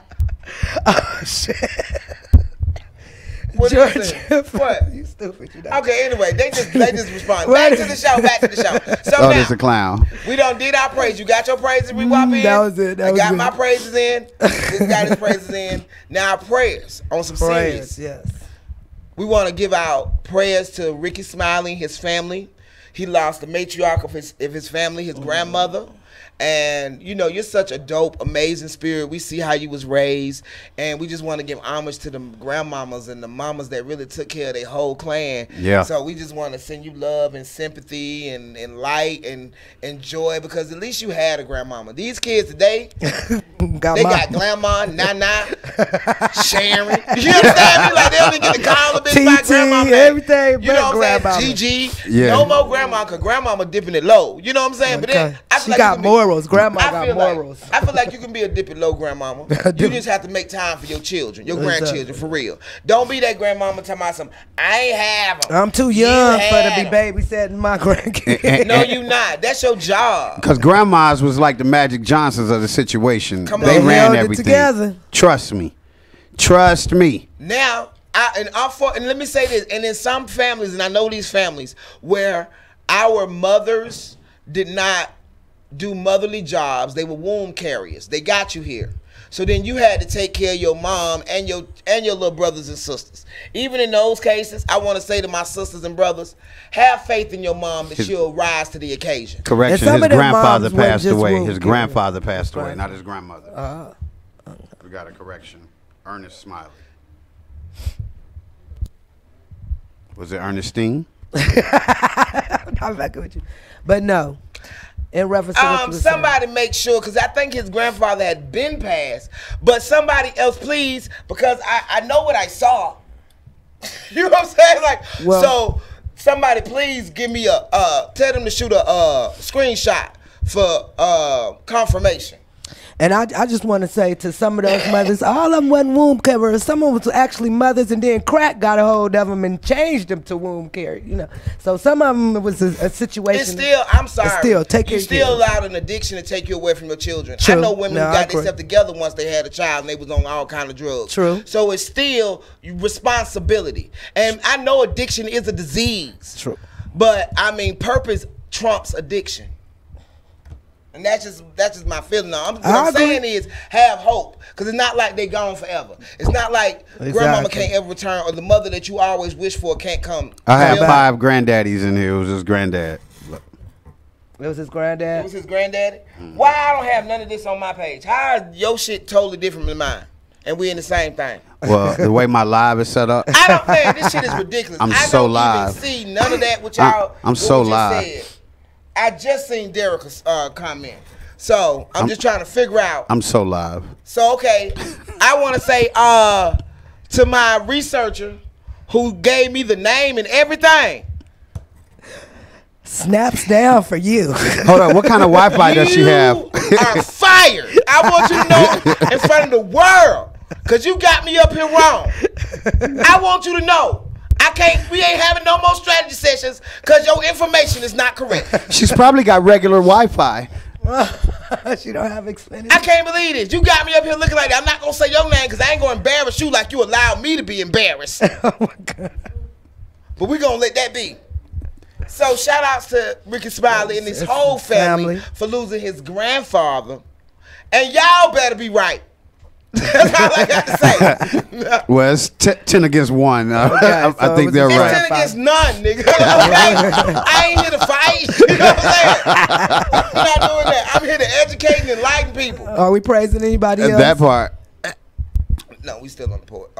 S10: Oh, shit.
S11: What
S10: George,
S11: is it? What?
S10: You stupid. You know.
S11: Okay, anyway, they just respond. Back to the show. So
S12: Oh,
S11: now,
S12: this a clown.
S11: we done did our praise. You got your praises, we wop in.
S10: That was it.
S11: I got my praises in. This got his praises in. Now our prayers on some serious.
S10: Yes.
S11: We want to give out prayers to Ricky Smiley, his family. He lost the matriarch of his family, his grandmother. And, you know, you're such a dope, amazing spirit. We see how you was raised. And we just want to give homage to the grandmamas and the mamas that really took care of their whole clan.
S12: Yeah.
S11: So we just want to send you love and sympathy and light and joy, because at least you had a grandmama. These kids today, they got grandma, Nana, Sharon. You understand me? Like, they don't even get to call a bitch by grandma.
S10: Everything.
S11: You know what I'm saying? Gigi.
S12: Yeah.
S11: No more grandma, because grandmama dipping it low. You know what I'm saying? But then I feel
S10: She
S11: like
S10: got
S11: you can be-
S10: morals. Grandma got
S11: feel
S10: morals.
S11: I feel like you can be a dip it low grandmama. You just have to make time for your children, your grandchildren, for real. Don't be that grandmama talking about some, I ain't have them.
S10: I'm too young for to be babysitting my grandkids.
S11: No, you not. That's your job.
S12: Because grandmas was like the Magic Johnsons of the situation.
S11: Come
S12: They
S11: on.
S12: ran
S10: Held it
S12: everything.
S10: together.
S12: Trust me. Trust me.
S11: Now, and let me say this, and in some families, and I know these families, where our mothers did not do motherly jobs. They were womb carriers. They got you here. So then you had to take care of your mom and your little brothers and sisters. Even in those cases, I want to say to my sisters and brothers, have faith in your mom that she'll rise to the occasion.
S12: Correction, his grandfather passed away. His grandfather passed away, not his grandmother. We got a correction. Ernest Smiley. Was it Ernestine?
S10: I'm fucking with you. But no. In reference to what you were
S11: somebody make sure, because I think his grandfather had been passed, but somebody else, please, because I know what I saw. You know what I'm saying? Like, so somebody please give me tell them to shoot a screenshot for confirmation.
S10: And I just want to say to some of those mothers, all of them wasn't womb carriers. Some of them was actually mothers, and then crack got a hold of them and changed them to womb carriers. You know, so some of them it was a situation.
S11: It's still, I'm sorry.
S10: It's still, take
S11: you
S10: care
S11: still allowed an addiction to take you away from your children.
S10: True.
S11: I know women who got
S10: agree.
S11: themselves together once they had a child and they was on all kind of drugs.
S10: True.
S11: So it's still responsibility, and I know addiction is a disease.
S10: True.
S11: But I mean, purpose trumps addiction. And that's just my feeling now. What I'm saying is have hope, because it's not like they gone forever. It's not like grandmama can't ever return, or the mother that you always wish for can't come.
S12: I had 5 granddaddies in here. It was his granddad.
S10: It was his granddad?
S11: It was his granddaddy? Why I don't have none of this on my page? How is your shit totally different than mine? And we in the same thing.
S12: Well, the way my live is set up.
S11: I don't man, this shit is ridiculous.
S12: I'm
S11: I
S12: so
S11: don't
S12: live.
S11: even see none of that what y'all
S12: I'm so
S11: what you
S12: live.
S11: said. I just seen Derek's comment. So I'm just trying to figure out.
S12: I'm so live.
S11: So okay, I want to say to my researcher who gave me the name and everything.
S10: Snaps down for you.
S12: Hold on, what kind of Wi-Fi does she have?
S11: You are fired. I want you to know in front of the world, because you got me up here wrong. I want you to know. We ain't having no more strategy sessions because your information is not correct.
S12: She's probably got regular Wi-Fi.
S10: She don't have Xfinity.
S11: I can't believe this. You got me up here looking like that. I'm not going to say your name because I ain't going to embarrass you like you allowed me to be embarrassed.
S10: Oh, my God.
S11: But we're going to let that be. So shout outs to Ricky Smiley and his whole family for losing his grandfather. And y'all better be right. That's all I got to say.
S12: Well, it's 10 against 1.
S10: Okay,
S12: I think they're right.
S11: It's 10 against none, nigga. Okay? I ain't here to fight. You know what I'm saying? I'm not doing that. I'm here to educate and enlighten people.
S10: Are we praising anybody else?
S12: That part.
S11: No, we still on the port.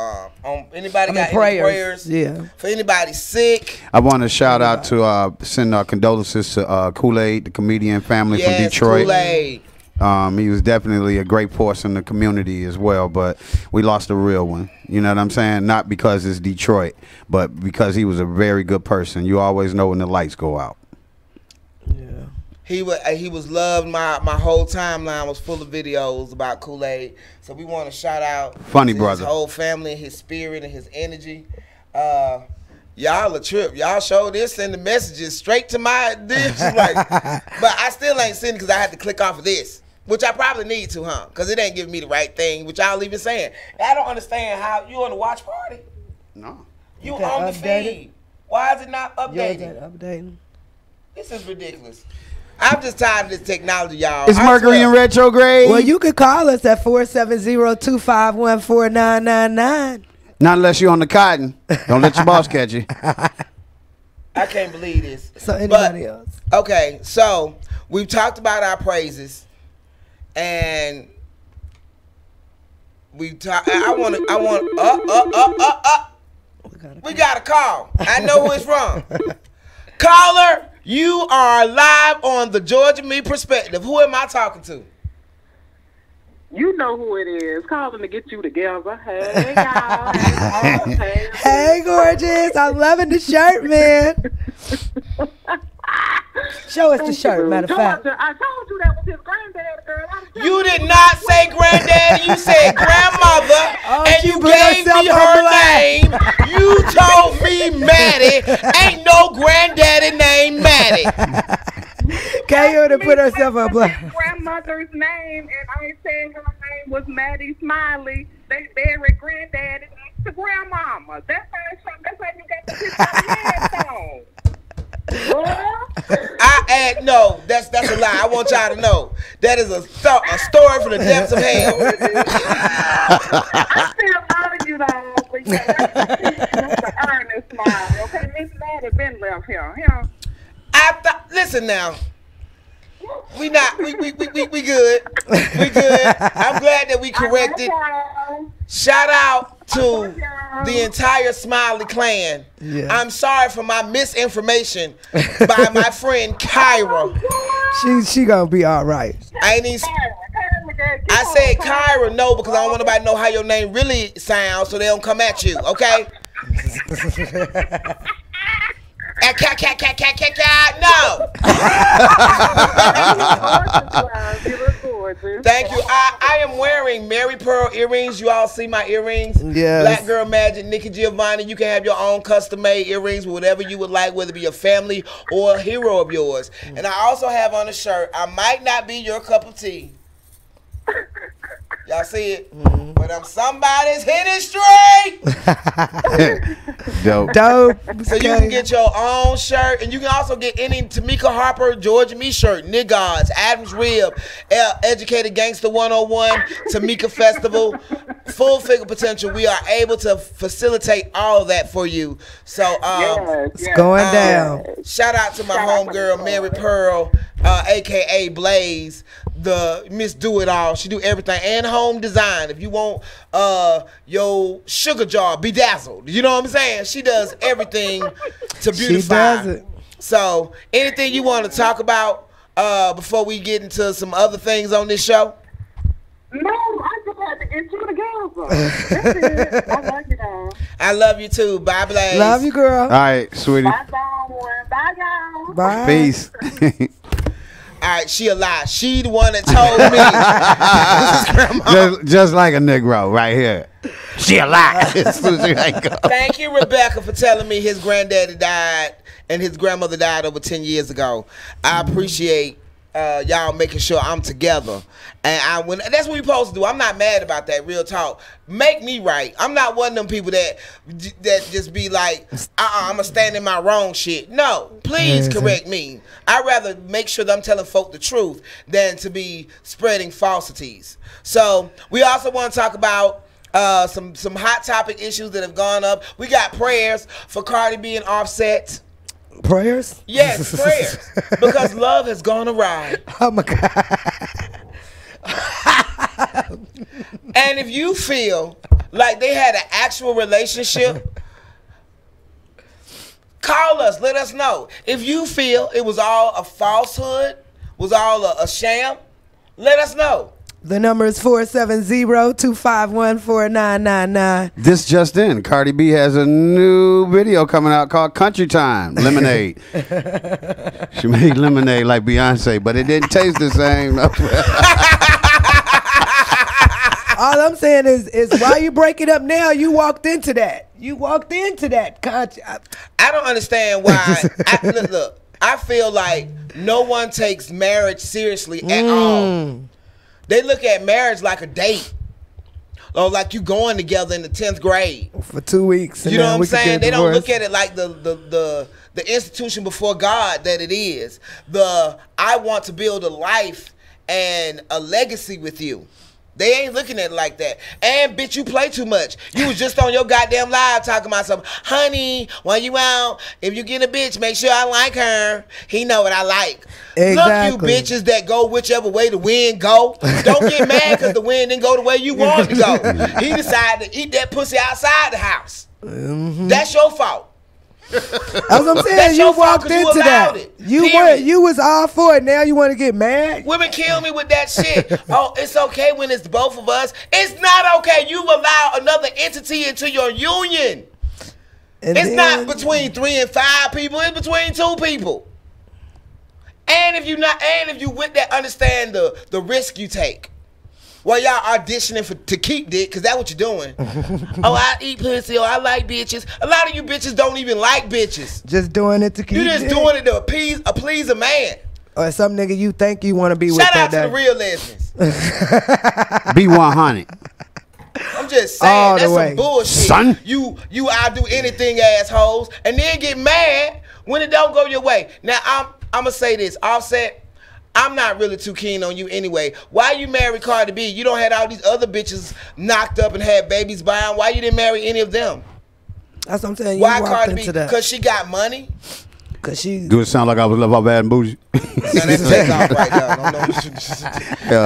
S11: Anybody got any
S10: prayers?
S11: prayers?
S10: Yeah.
S11: For anybody sick?
S12: I want to shout out to send our condolences to Kool-Aid, the comedian family from Detroit.
S11: Kool-Aid.
S12: He was definitely a great force in the community as well, but we lost a real one. You know what I'm saying? Not because it's Detroit, but because he was a very good person. You always know when the lights go out.
S11: Yeah. He was loved. My whole timeline was full of videos about Kool-Aid. So we want to shout out
S12: Funny
S11: to
S12: brother.
S11: his whole family, his spirit, and his energy. Y'all a trip. Y'all showed this and the messages straight to my dish. Like, but I still ain't seen it because I had to click off of this. Which I probably need to, huh? Because it ain't giving me the right thing, which y'all even saying. I don't understand how you on the watch party.
S12: No.
S11: You on the feed. Why is it not updating?
S10: Updating.
S11: This is ridiculous. I'm just tired of this technology, y'all.
S12: Is Mercury in retrograde?
S10: Well, you could call us at 470-251-4999.
S12: Not unless you're on the cotton. Don't let your boss catch you.
S11: I can't believe this.
S10: So anybody else?
S11: Okay, so we've talked about our praises. And we talk. I want. We got a call. I know who it's from. Caller, you are live on the Georgia Me Perspective. Who am I talking to?
S14: You know who it is. Calling to get you together. Hey, y'all.
S10: Hey, gorgeous. I'm loving the shirt, man. Show us the shirt, matter of fact.
S14: I told you that was his granddad, girl.
S11: You did not say granddaddy. You said grandmother, and you gave me her name. You told me Maddie. Ain't no granddaddy named Maddie.
S10: Kay to put herself up.
S14: Grandmother's name, and I said her name was Maddie Smiley. They buried granddaddy next to grandmama. That's how you got the picture on.
S11: No, that's a lie. I want y'all to know that is a story from the depths of hell.
S14: I still love you, though, but Mr. Ernest smile. Okay, Miss Maddie been left here.
S11: Listen now. We good. We good. I'm glad that we corrected. Shout out to the entire Smiley clan.
S15: Yeah.
S11: I'm sorry for my misinformation by my friend Kyra.
S15: She gonna be all right.
S11: I said Kyra, no, because I don't want nobody to know how your name really sounds, so they don't come at you. Okay. No. Thank you. I am wearing Mary Pearl earrings. You all see my earrings?
S15: Yes.
S11: Black Girl Magic, Nikki Giovanni. You can have your own custom-made earrings with whatever you would like, whether it be a family or a hero of yours. And I also have on a shirt. I might not be your cup of tea. Y'all see it? But I'm somebody's hidden street.
S12: Dope.
S11: So you can get your own shirt, and you can also get any Tamika Harper, Georgia Me shirt, Niggas, Adams Rib, Educated Gangster 101, Tamika Festival, Full Figure Potential. We are able to facilitate all of that for you. So
S15: it's going down.
S11: Shout out to my homegirl Mary Pearl, aka Blaze, the Miss Do It All. She do everything and home design. If you want your sugar jar bedazzled, you know what I'm saying? She does everything to beautify.
S15: She does it.
S11: So anything you want to talk about before we get into some other things on this show?
S14: No, I just had to get you together. That's it. I love you, though.
S11: I love you too. Bye, Blaze.
S15: Love you, girl.
S12: All right, sweetie.
S14: Bye, Dawn. Bye, y'all.
S15: Bye.
S12: Peace.
S11: All right, she a lie. She the one that told me.
S12: just like a Negro right here. She a lie.
S11: Thank you, Rebecca, for telling me his granddaddy died and his grandmother died over 10 years ago. I appreciate y'all making sure I'm together. And that's what we supposed to do. I'm not mad about that, real talk. Make me right. I'm not one of them people that just be like, I'm going to stand in my wrong shit. No, please correct me. I'd rather make sure that I'm telling folk the truth than to be spreading falsities. So we also want to talk about some hot topic issues that have gone up. We got prayers for Cardi B and Offset.
S15: Prayers?
S11: Yes, prayers. Because love has gone awry.
S15: Oh my God.
S11: And if you feel like they had an actual relationship, call us. Let us know. If you feel it was all a falsehood, was all a sham, let us know.
S15: The number is 470-251-4999.
S12: This just in, Cardi B has a new video coming out called Country Time, Lemonade. She made lemonade like Beyonce, but it didn't taste the same.
S15: All I'm saying is why you break it up now? You walked into that. You walked into that.
S11: I don't understand why. Look, I feel like no one takes marriage seriously at all. They look at marriage like a date. Or like you going together in the 10th grade.
S15: For 2 weeks.
S11: You know what I'm saying? They don't look at it like the institution before God that it is. I want to build a life and a legacy with you. They ain't looking at it like that. And bitch, you play too much. You was just on your goddamn live talking about something. Honey, when you out, if you get a bitch, make sure I like her. He know what I like.
S15: Exactly.
S11: Look, you bitches that go whichever way the wind go. Don't get mad because the wind didn't go the way you wanted to go. He decided to eat that pussy outside the house. That's your fault.
S15: That's what I'm saying. You walked into that. You was all for it. Now you want to get mad?
S11: Women kill me with that shit. Oh, it's okay when it's both of us. It's not okay. You've allowed another entity into your union. It's not between 3 and 5 people. It's between 2 people. And if you with that, understand the risk you take. Well, y'all auditioning to keep dick, because that's what you're doing. Oh, I eat pussy, or I like bitches. A lot of you bitches don't even like bitches.
S15: Just doing it to keep
S11: You just doing it to please a man.
S15: Or some nigga you think you want to be with.
S11: Shout out to the real lesbians.
S12: B100.
S11: I'm just saying,
S15: all
S11: that's
S15: the way.
S11: some bullshit.
S12: Son.
S11: You I'll do anything assholes, and then get mad When it don't go your way. Now, I'm going to say this. Offset, I'm not really too keen on you anyway. Why you marry Cardi B? You don't have all these other bitches knocked up and had babies by him. Why you didn't marry any of them?
S15: That's what I'm saying.
S11: Why Cardi B? Because she got money?
S15: Cause she
S12: Do it sound like I was love bad and bougie?
S11: No, that's take off right now. No,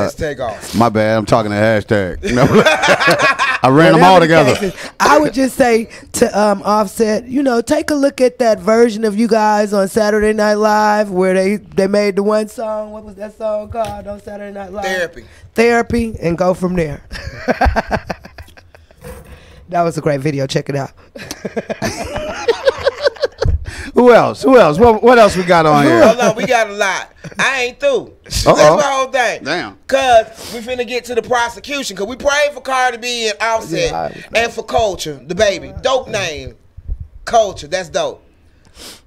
S11: let's take off.
S12: My bad. I'm talking to hashtag. You know? I ran them all together.
S15: I would just say to Offset, you know, take a look at that version of you guys on Saturday Night Live where they made the one song. What was that song called on Saturday Night Live? Therapy, and go from there. That was a great video. Check it out.
S12: Who else? What else we got on here?
S11: Hold on, we got a lot. I ain't through. That's my whole thing.
S12: Damn.
S11: Cause we finna get to the prosecution. Cause we prayed for Cardi B and Offset and for Culture, the baby. Dope name. Culture, that's dope.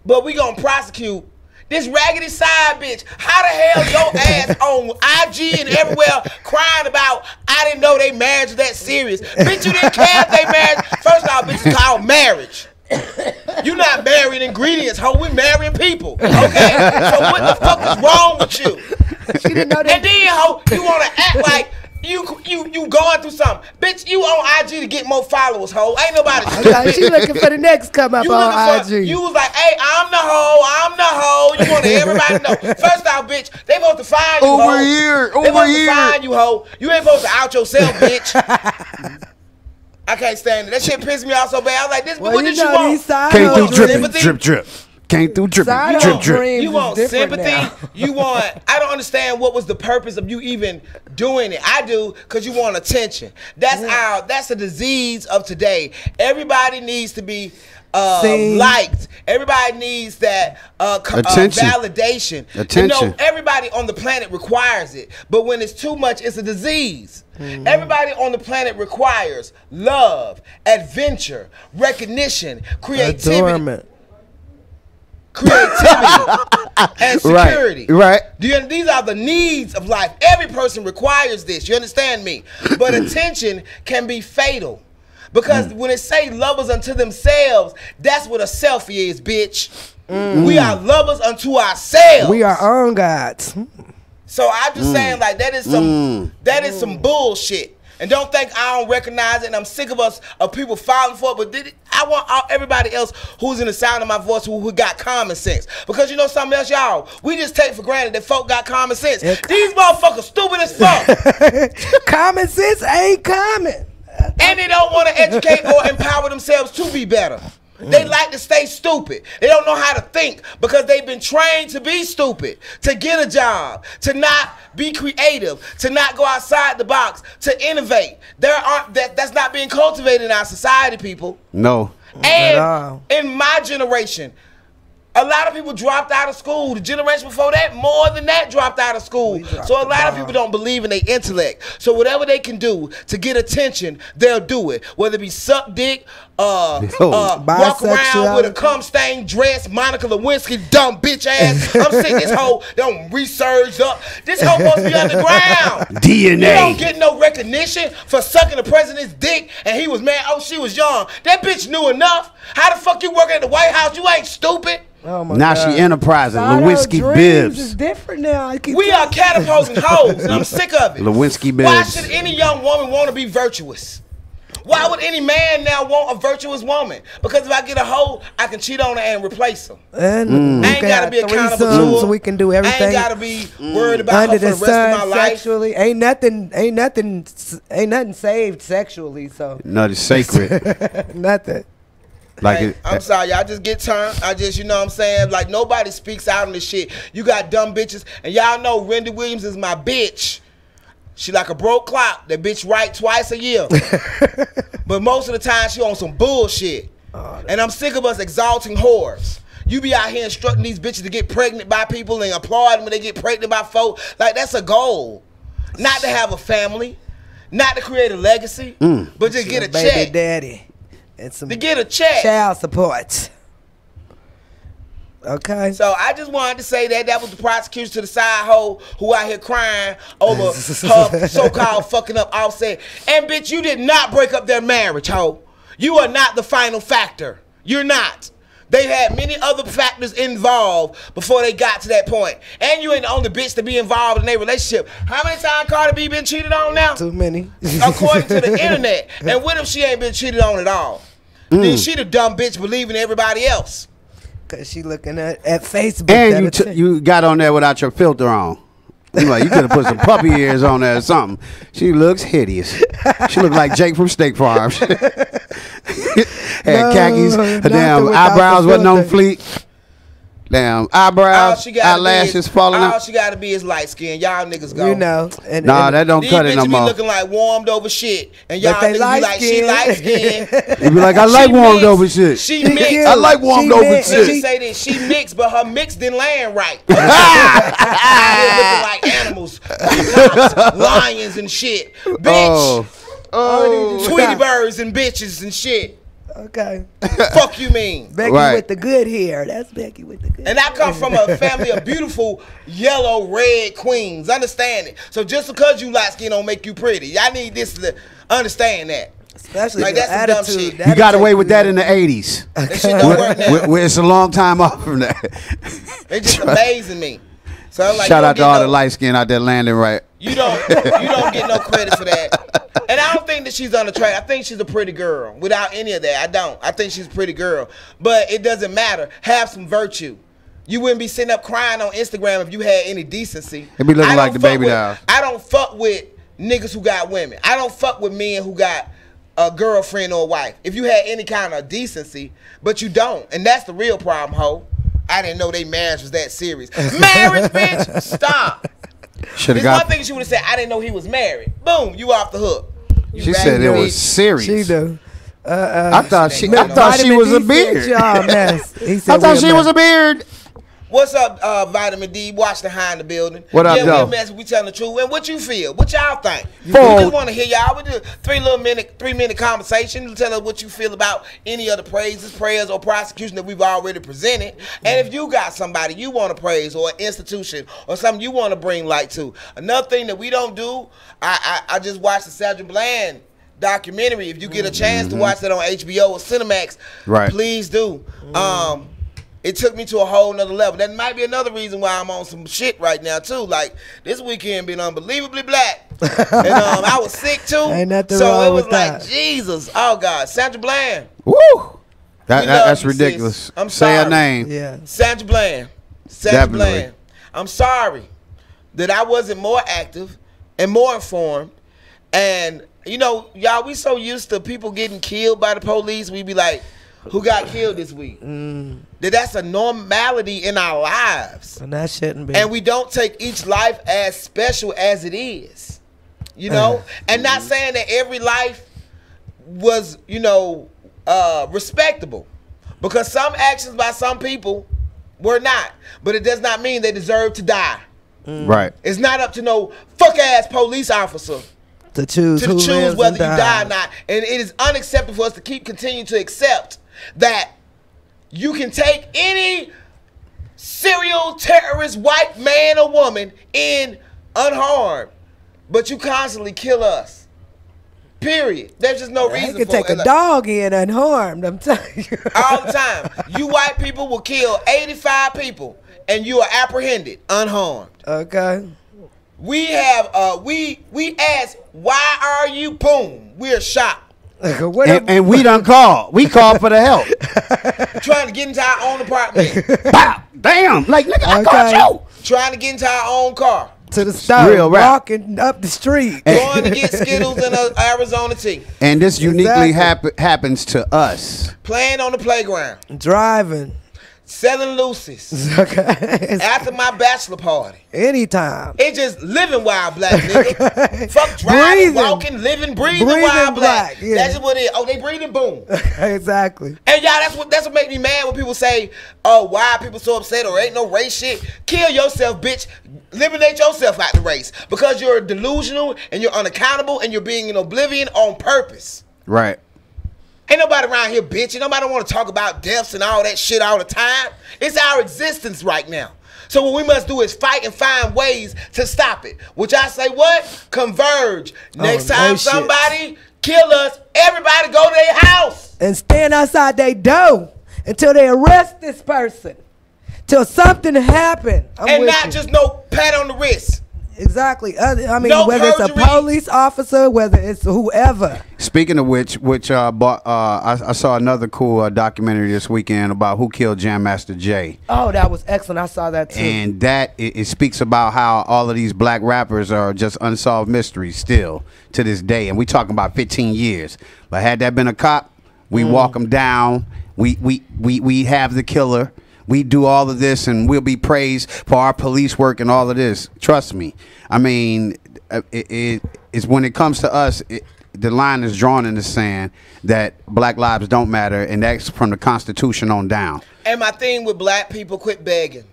S11: But we gonna prosecute this raggedy side bitch. How the hell your ass on IG and everywhere crying about I didn't know they marriage was that serious. Bitch, you didn't care if they marriage. First off, bitch, it's called marriage. You not marrying ingredients, ho. We marrying people. Okay? So what the fuck is wrong with you?
S15: She didn't know that.
S11: And then, ho, you wanna act like you going through something. Bitch, you on IG to get more followers, ho. Ain't nobody stupid.
S15: She looking for the next come up on IG.
S11: You was like, hey, I'm the hoe. You want everybody to know. First off, bitch, they supposed to find you, ho. They supposed to find you, ho. You ain't supposed to out yourself, bitch. I can't stand it. That shit pissed me off so bad. I was like, this, what did you want?
S12: Came through dripping, drip. Came through dripping, drip.
S11: You want sympathy? You want, I don't understand what was the purpose of you even doing it. I do, because you want attention. That's a disease of today. Everybody needs to be liked. Everybody needs that validation.
S12: Attention.
S11: You know, everybody on the planet requires it. But when it's too much, it's a disease. Everybody on the planet requires love, adventure, recognition, creativity. And security.
S12: Right.
S11: These are the needs of life. Every person requires this. You understand me? But attention can be fatal. Because when it say lovers unto themselves, that's what a selfie is, bitch. We are lovers unto ourselves.
S15: We are own gods.
S11: So I'm just saying, like, that is some bullshit. And don't think I don't recognize it. And I'm sick of people falling for it. But I want everybody else who's in the sound of my voice who got common sense. Because you know something else, y'all? We just take for granted that folk got common sense. These motherfuckers stupid as fuck.
S15: Common sense ain't common.
S11: And they don't want to educate or empower themselves to be better. They like to stay stupid. They don't know how to think because they've been trained to be stupid, to get a job, to not be creative, to not go outside the box, to innovate. That's not being cultivated in our society, people.
S12: No.
S11: And in my generation, a lot of people dropped out of school. The generation before that, more than that, dropped out of school. So a lot of people don't believe in their intellect. So whatever they can do to get attention, they'll do it. Whether it be suck dick, walk around with a cum-stained dress, Monica Lewinsky, dumb bitch ass. I'm sick of this hoe. Don't resurge up. This hoe must be underground.
S12: DNA.
S11: You don't get no recognition for sucking the president's dick, and he was mad. Oh, she was young. That bitch knew enough. How the fuck you working at the White House? You ain't stupid.
S15: Oh my
S12: now
S15: God.
S12: She enterprising. Lewinsky Bibbs.
S15: It's different now.
S11: We are catapulting hoes, and I'm sick of it.
S12: Lewinsky Bibbs.
S11: Why should any young woman want to be virtuous? Why would any man now want a virtuous woman? Because if I get a hoe, I can cheat on her and replace her.
S15: And
S11: I ain't gotta be accountable to her.
S15: So we can do everything.
S11: I ain't gotta be worried about her for the rest of my life.
S15: Sexually, ain't nothing saved sexually. So
S12: nothing sacred.
S15: Nothing.
S11: Like I'm sorry, y'all just get turned. You know what I'm saying? Like, nobody speaks out on this shit. You got dumb bitches, and y'all know Wendy Williams is my bitch. She like a broke clock. That bitch write twice a year. But most of the time, she on some bullshit. And I'm sick of us exalting whores. You be out here instructing these bitches to get pregnant by people and applauding when they get pregnant by folk. Like, that's a goal. Not to have a family. Not to create a legacy. But just get a check.
S15: Baby daddy. And some
S11: to get a check.
S15: Child support. Okay.
S11: So I just wanted to say that was the prosecution to the side hoe who out here crying over her so-called fucking up Offset. And bitch, you did not break up their marriage, hoe. You are not the final factor. You're not. They had many other factors involved before they got to that point. And you ain't the only bitch to be involved in their relationship. How many times Cardi B been cheated on now?
S15: Too many.
S11: According to the internet. And what if she ain't been cheated on at all? Then she the dumb bitch believing everybody else.
S15: Cause she looking at Facebook.
S12: And you got on there without your filter on. You like, you could have put some puppy ears on there or something. She looks hideous. She looked like Jake from Steak Farms. Had khakis. Her damn eyebrows wasn't on fleek. Damn eyebrows, eyelashes falling out.
S11: All she gotta be is light skin. Y'all niggas go.
S15: You know.
S12: Nah, that don't cut it no more.
S11: These bitches be looking like warmed over shit. And y'all niggas be like, she light skin.
S12: You be like, I like warmed over shit.
S11: She mixed.
S12: I like warmed over shit.
S11: She say that she mixed, but her mix didn't land right. Looking like animals, peacocks, lions and shit. Bitch. Tweety birds and bitches and shit.
S15: Okay.
S11: Fuck you mean?
S15: Becky with the good hair. That's Becky with the good
S11: And I come from a family of beautiful yellow, red queens. Understand it. So just because you light skin don't make you pretty. I need this to understand that.
S15: Especially
S11: like that's some dumb shit.
S12: You got away with that in the 80s.
S11: That shit don't work now.
S12: It's a long time off from that.
S11: It's just amazing me. So I'm like,
S12: shout out to all the light skin out there landing right.
S11: You don't get no credit for that. And I don't think that she's unattractive. I think she's a pretty girl. Without any of that, I don't. I think she's a pretty girl. But it doesn't matter. Have some virtue. You wouldn't be sitting up crying on Instagram if you had any decency.
S12: It'd be looking like the baby doll.
S11: I don't fuck with niggas who got women. I don't fuck with men who got a girlfriend or a wife. If you had any kind of decency, but you don't. And that's the real problem, ho. I didn't know they marriage was that serious. Marriage, bitch! Stop. There's one thing she would have said, I didn't know he was married. Boom, you off the hook.
S12: She said it was serious.
S15: She do.
S12: I thought she was a beard.
S15: I
S12: thought she was a beard.
S11: What's up, Vitamin D? Watch the High in the building.
S12: What up, though?
S11: We telling the truth. And what you feel? What y'all think? We just want to hear y'all. We do 3-minute conversation. Tell us what you feel about any of the praises, prayers, or prosecution that we've already presented. And if you got somebody you want to praise, or an institution, or something you want to bring light to. Another thing that we don't do, I just watched the Sandra Bland documentary. If you get a chance to watch that on HBO or Cinemax, please do. It took me to a whole nother level. That might be another reason why I'm on some shit right now too. Like this weekend been unbelievably black, and I was sick too.
S15: Ain't nothing
S11: so
S15: wrong
S11: it was
S15: with
S11: like
S15: that.
S11: Jesus, oh God, Sandra Bland.
S12: Woo! That's ridiculous.
S11: Sis. I'm
S12: Say
S11: sorry.
S12: her name.
S15: Yeah.
S11: Sandra Bland. Sandra Bland. I'm sorry that I wasn't more active and more informed. And you know, y'all, we so used to people getting killed by the police. We be like, who got killed this week? That's a normality in our lives.
S15: And that shouldn't be.
S11: And we don't take each life as special as it is. You know? And not saying that every life was, you know, respectable. Because some actions by some people were not. But it does not mean they deserve to die.
S12: Right.
S11: It's not up to no fuck-ass police officer
S15: to choose
S11: whether you die or not. And it is unacceptable for us to continue to accept that you can take any serial terrorist white man or woman in unharmed, but you constantly kill us. Period. There's just no reason for it.
S15: You can take a dog in unharmed, I'm telling you.
S11: All the time. You white people will kill 85 people and you are apprehended unharmed.
S15: Okay.
S11: We have we ask, why are you? Boom, we're shocked.
S12: And we done called. We called for the help.
S11: Trying to get into our own apartment.
S12: Pow! Damn! Like nigga, I called you.
S11: Trying to get into our own car.
S15: To the store, walking up the street,
S11: going to get Skittles and Arizona tea.
S12: And this uniquely happens to us.
S11: Playing on the playground,
S15: driving.
S11: Selling Lucy's.
S15: Okay.
S11: After my bachelor party.
S15: Anytime.
S11: It's just living wild black, nigga. Okay. Fuck driving, walking, living, breathing wild black. Yeah. That's just what it is. Oh, they breathing, boom.
S15: Exactly.
S11: And y'all, that's what make me mad when people say, oh, why are people so upset or ain't no race shit? Kill yourself, bitch. Eliminate yourself out the race. Because you're delusional and you're unaccountable and you're being in oblivion on purpose.
S12: Right.
S11: Ain't nobody around here bitching. Nobody want to talk about deaths and all that shit all the time. It's our existence right now. So what we must do is fight and find ways to stop it. Which I say what? Converge. Next time somebody kill us, everybody go to their house.
S15: And stand outside their door until they arrest this person, till something happened.
S11: And not just no pat on the wrist.
S15: Exactly. I mean,
S11: No
S15: whether it's a
S11: perjury.
S15: police officer, whether it's whoever.
S12: Speaking of which I saw another cool documentary this weekend about who killed Jam Master Jay.
S15: Oh, that was excellent. I saw that too.
S12: And that it speaks about how all of these black rappers are just unsolved mysteries still to this day. And we talking about 15 years. But had that been a cop, we walk them down. We have the killer. We do all of this, and we'll be praised for our police work and all of this. Trust me. I mean, it's when it comes to us, the line is drawn in the sand that black lives don't matter, and that's from the Constitution on down.
S11: And my thing with black people, quit begging.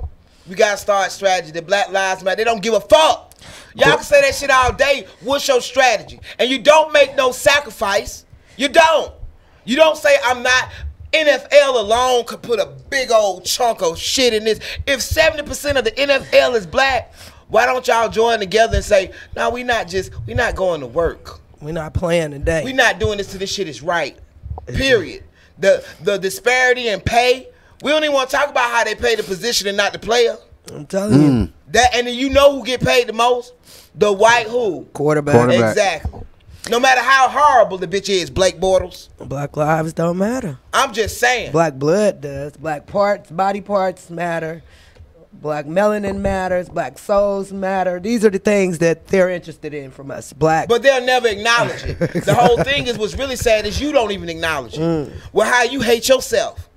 S11: We gotta start strategy. The Black Lives Matter. They don't give a fuck. Y'all can say that shit all day. What's your strategy? And you don't make no sacrifice. You don't. You don't say I'm not. NFL alone could put a big old chunk of shit in this. If 70% of the NFL is black, why don't y'all join together and say, no, we're not going to work.
S15: We're not playing today.
S11: We're not doing this till this shit is right. Period. The disparity in pay, we don't even want to talk about how they pay the position and not the player.
S15: I'm telling you.
S11: That, and then you know who get paid the most? The white who?
S15: Quarterback.
S11: Exactly. No matter how horrible the bitch is, Blake Bortles.
S15: Black lives don't matter.
S11: I'm just saying.
S15: Black blood does. Black parts, body parts matter. Black melanin matters. Black souls matter. These are the things that they're interested in from us. Black.
S11: But they'll never acknowledge it. The whole thing is, what's really sad is you don't even acknowledge it. Well, how you hate yourself.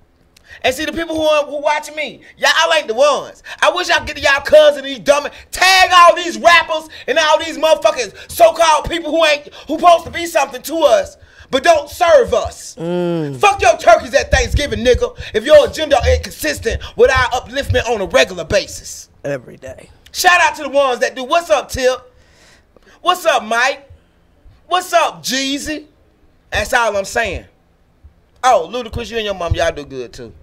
S11: And see, the people who watching me, y'all ain't the ones. I wish I could get to y'all cousins and these dumb, tag all these rappers and all these motherfuckers, so-called people who supposed to be something to us, but don't serve us. Fuck your turkeys at Thanksgiving, nigga, if your agenda ain't consistent with our upliftment on a regular basis.
S15: Every day.
S11: Shout out to the ones that do. What's up, Tip? What's up, Mike? What's up, Jeezy? That's all I'm saying. Oh, Ludacris, you and your mom, y'all do good, too.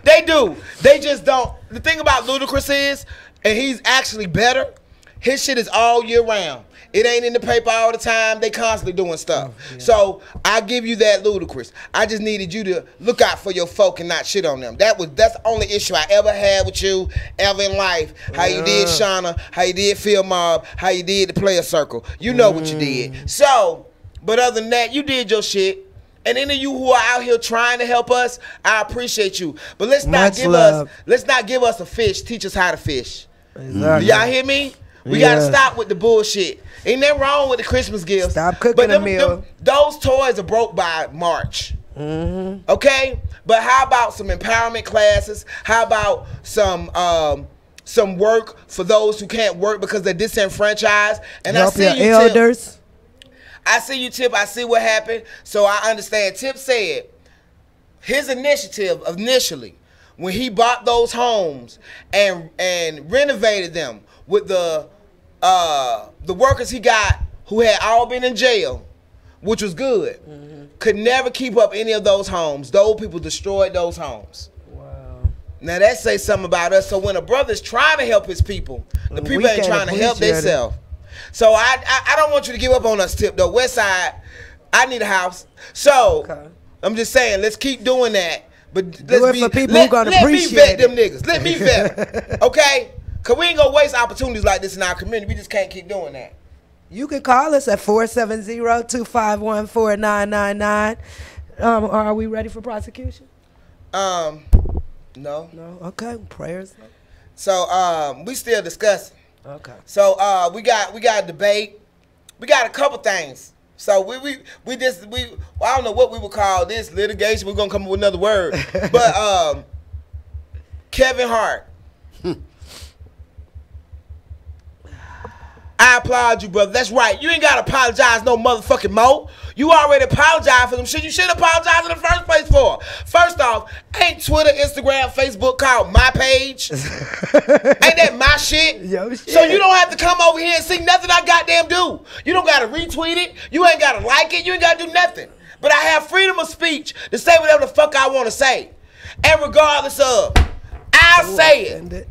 S11: They do. They just don't. The thing about Ludacris is, and he's actually better, his shit is all year round. It ain't in the paper all the time. They constantly doing stuff. So I give you that, Ludacris. I just needed you to look out for your folk and not shit on them. That's the only issue I ever had with you ever in life. How you did Shauna, how you did Phil Mob, how you did the Player Circle. You know what you did. So, but other than that, you did your shit. And any of you who are out here trying to help us, I appreciate you. But let's not give us a fish. Teach us how to fish.
S15: Exactly.
S11: Y'all hear me? We gotta stop with the bullshit. Ain't nothing wrong with the Christmas gifts.
S15: Stop cooking a meal.
S11: Those toys are broke by March. Okay? But how about some empowerment classes? How about some work for those who can't work because they're disenfranchised? And
S15: help
S11: I see
S15: your
S11: you,
S15: elders.
S11: I see you, Tip. I see what happened. So I understand. Tip said his initiative initially, when he bought those homes and renovated them with the workers he got who had all been in jail, which was good, could never keep up any of those homes. Those people destroyed those homes. Now that says something about us. So when a brother's trying to help his people, the people ain't trying to help themselves. So I don't want you to give up on us, Tip, though. West Side, I need a house. So I'm just saying, let's keep doing that. But let me vet them niggas. Let me vet them. Okay? Because we ain't going to waste opportunities like this in our community. We just can't keep doing that.
S15: You can call us at 470-251-4999. Are we ready for prosecution?
S11: No.
S15: No? Okay. Prayers.
S11: So we still discussing.
S15: Okay.
S11: So we got a debate. We got a couple things. So we I don't know what we would call this, litigation. We're gonna come up with another word. But Kevin Hart. I applaud you, brother. That's right. You ain't gotta apologize no motherfucking more. You already apologized for them shit you should apologize in the first place for. First off, ain't Twitter, Instagram, Facebook called my page? Ain't that my shit?
S15: Yo, shit?
S11: So you don't have to come over here and see nothing I goddamn do. You don't gotta retweet it. You ain't gotta like it. You ain't gotta do nothing. But I have freedom of speech to say whatever the fuck I want to say. And regardless of, I'll say it.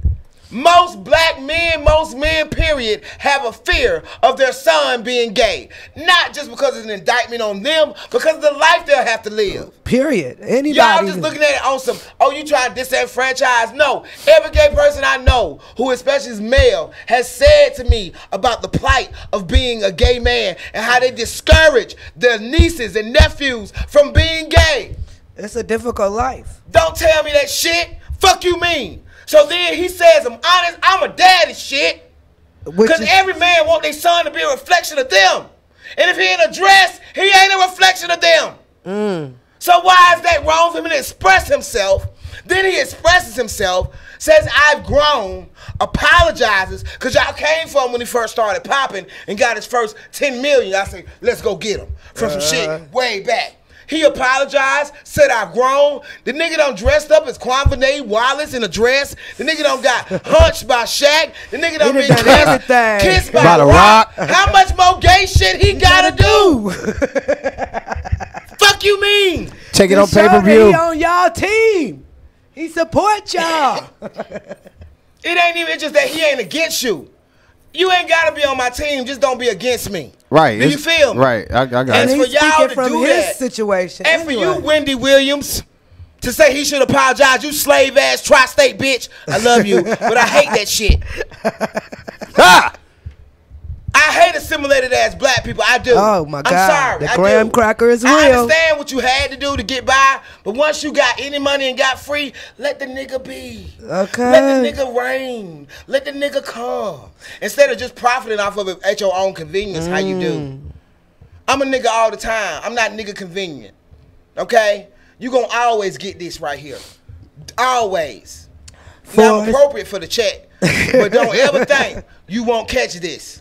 S11: Most black men, most men, period, have a fear of their son being gay. Not just because it's an indictment on them, because of the life they'll have to live.
S15: Period. Anybody.
S11: Y'all just looking at it on some, oh, you trying to disenfranchise? No. Every gay person I know, who especially is male, has said to me about the plight of being a gay man and how they discourage their nieces and nephews from being gay.
S15: It's a difficult life.
S11: Don't tell me that shit. Fuck you mean. So then he says, I'm honest, I'm a daddy shit. Because every man want their son to be a reflection of them. And if he in a dress, he ain't a reflection of them. So why is that wrong for him to express himself? Then he expresses himself, says, I've grown, apologizes, because y'all came for him when he first started popping and got his first 10 million. I say, let's go get him from some shit way back. He apologized, said I've grown. The nigga done dressed up as Quanvene Wallace in a dress. The nigga done got hunched by Shaq. The nigga done been kissed by The Rock. How much more gay shit he gotta do? Fuck you mean?
S12: Take it on pay-per-view.
S15: He on y'all team. He support y'all.
S11: It ain't even just that he ain't against you. You ain't gotta be on my team. Just don't be against me.
S12: Right.
S11: Do you feel me?
S12: Right. I got
S11: And
S12: it.
S11: for y'all to
S15: from
S11: do
S15: his
S11: that,
S15: situation.
S11: and for you, Wendy Williams, to say he should apologize, you slave ass tri-state bitch. I love you, but I hate that shit. I hate assimilated ass black people. I do.
S15: Oh my God.
S11: I'm sorry.
S15: The
S11: I
S15: graham
S11: do.
S15: cracker is real.
S11: I understand what you had to do to get by, but once you got any money and got free, let the nigga be.
S15: Okay.
S11: Let the nigga reign. Let the nigga come. Instead of just profiting off of it at your own convenience, how you do. I'm a nigga all the time. I'm not nigga convenient. Okay? You gonna always get this right here. Always. Now, I'm appropriate for the check, but don't ever think you won't catch this.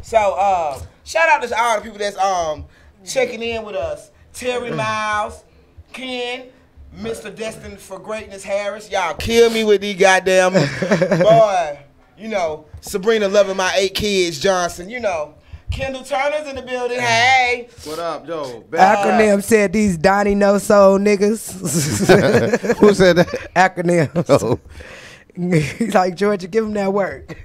S11: So, shout out to all the people that's checking in with us. Terry Miles, Ken, Mr. Destined for Greatness Harris. Y'all kill me with these goddamn boy. You know, Sabrina loving my 8 kids Johnson. You know, Kendall Turner's in the building. Hey.
S5: What up, Joe?
S15: Acronym said these Donnie No Soul niggas.
S12: Who said that?
S15: Acronym.
S12: Oh.
S15: He's like, Georgia, give him that work.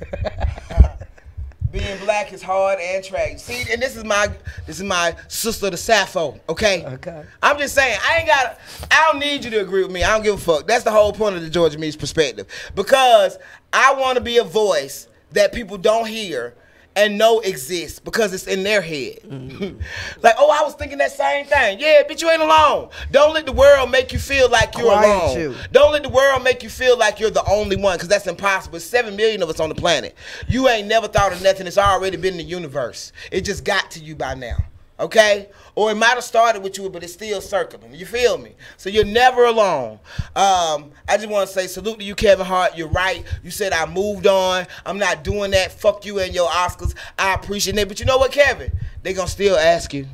S11: Being black is hard and tragic. See, and this is my sister, the Sappho. Okay.
S15: Okay.
S11: I'm just saying, I don't need you to agree with me. I don't give a fuck. That's the whole point of the Georgia Me's perspective, because I want to be a voice that people don't hear and know exists because it's in their head. Like, oh, I was thinking that same thing. Yeah, bitch, you ain't alone. Don't let the world make you feel like you're alone. Don't let the world make you feel like you're the only one, because that's impossible. 7 million of us on the planet. You ain't never thought of nothing. It's already been in the universe. It just got to you by now. Okay? Or it might have started with you, but it's still circling. You feel me? So you're never alone. I just want to say salute to you, Kevin Hart. You're right. You said I moved on. I'm not doing that. Fuck you and your Oscars. I appreciate it. But you know what, Kevin? They going to still ask you.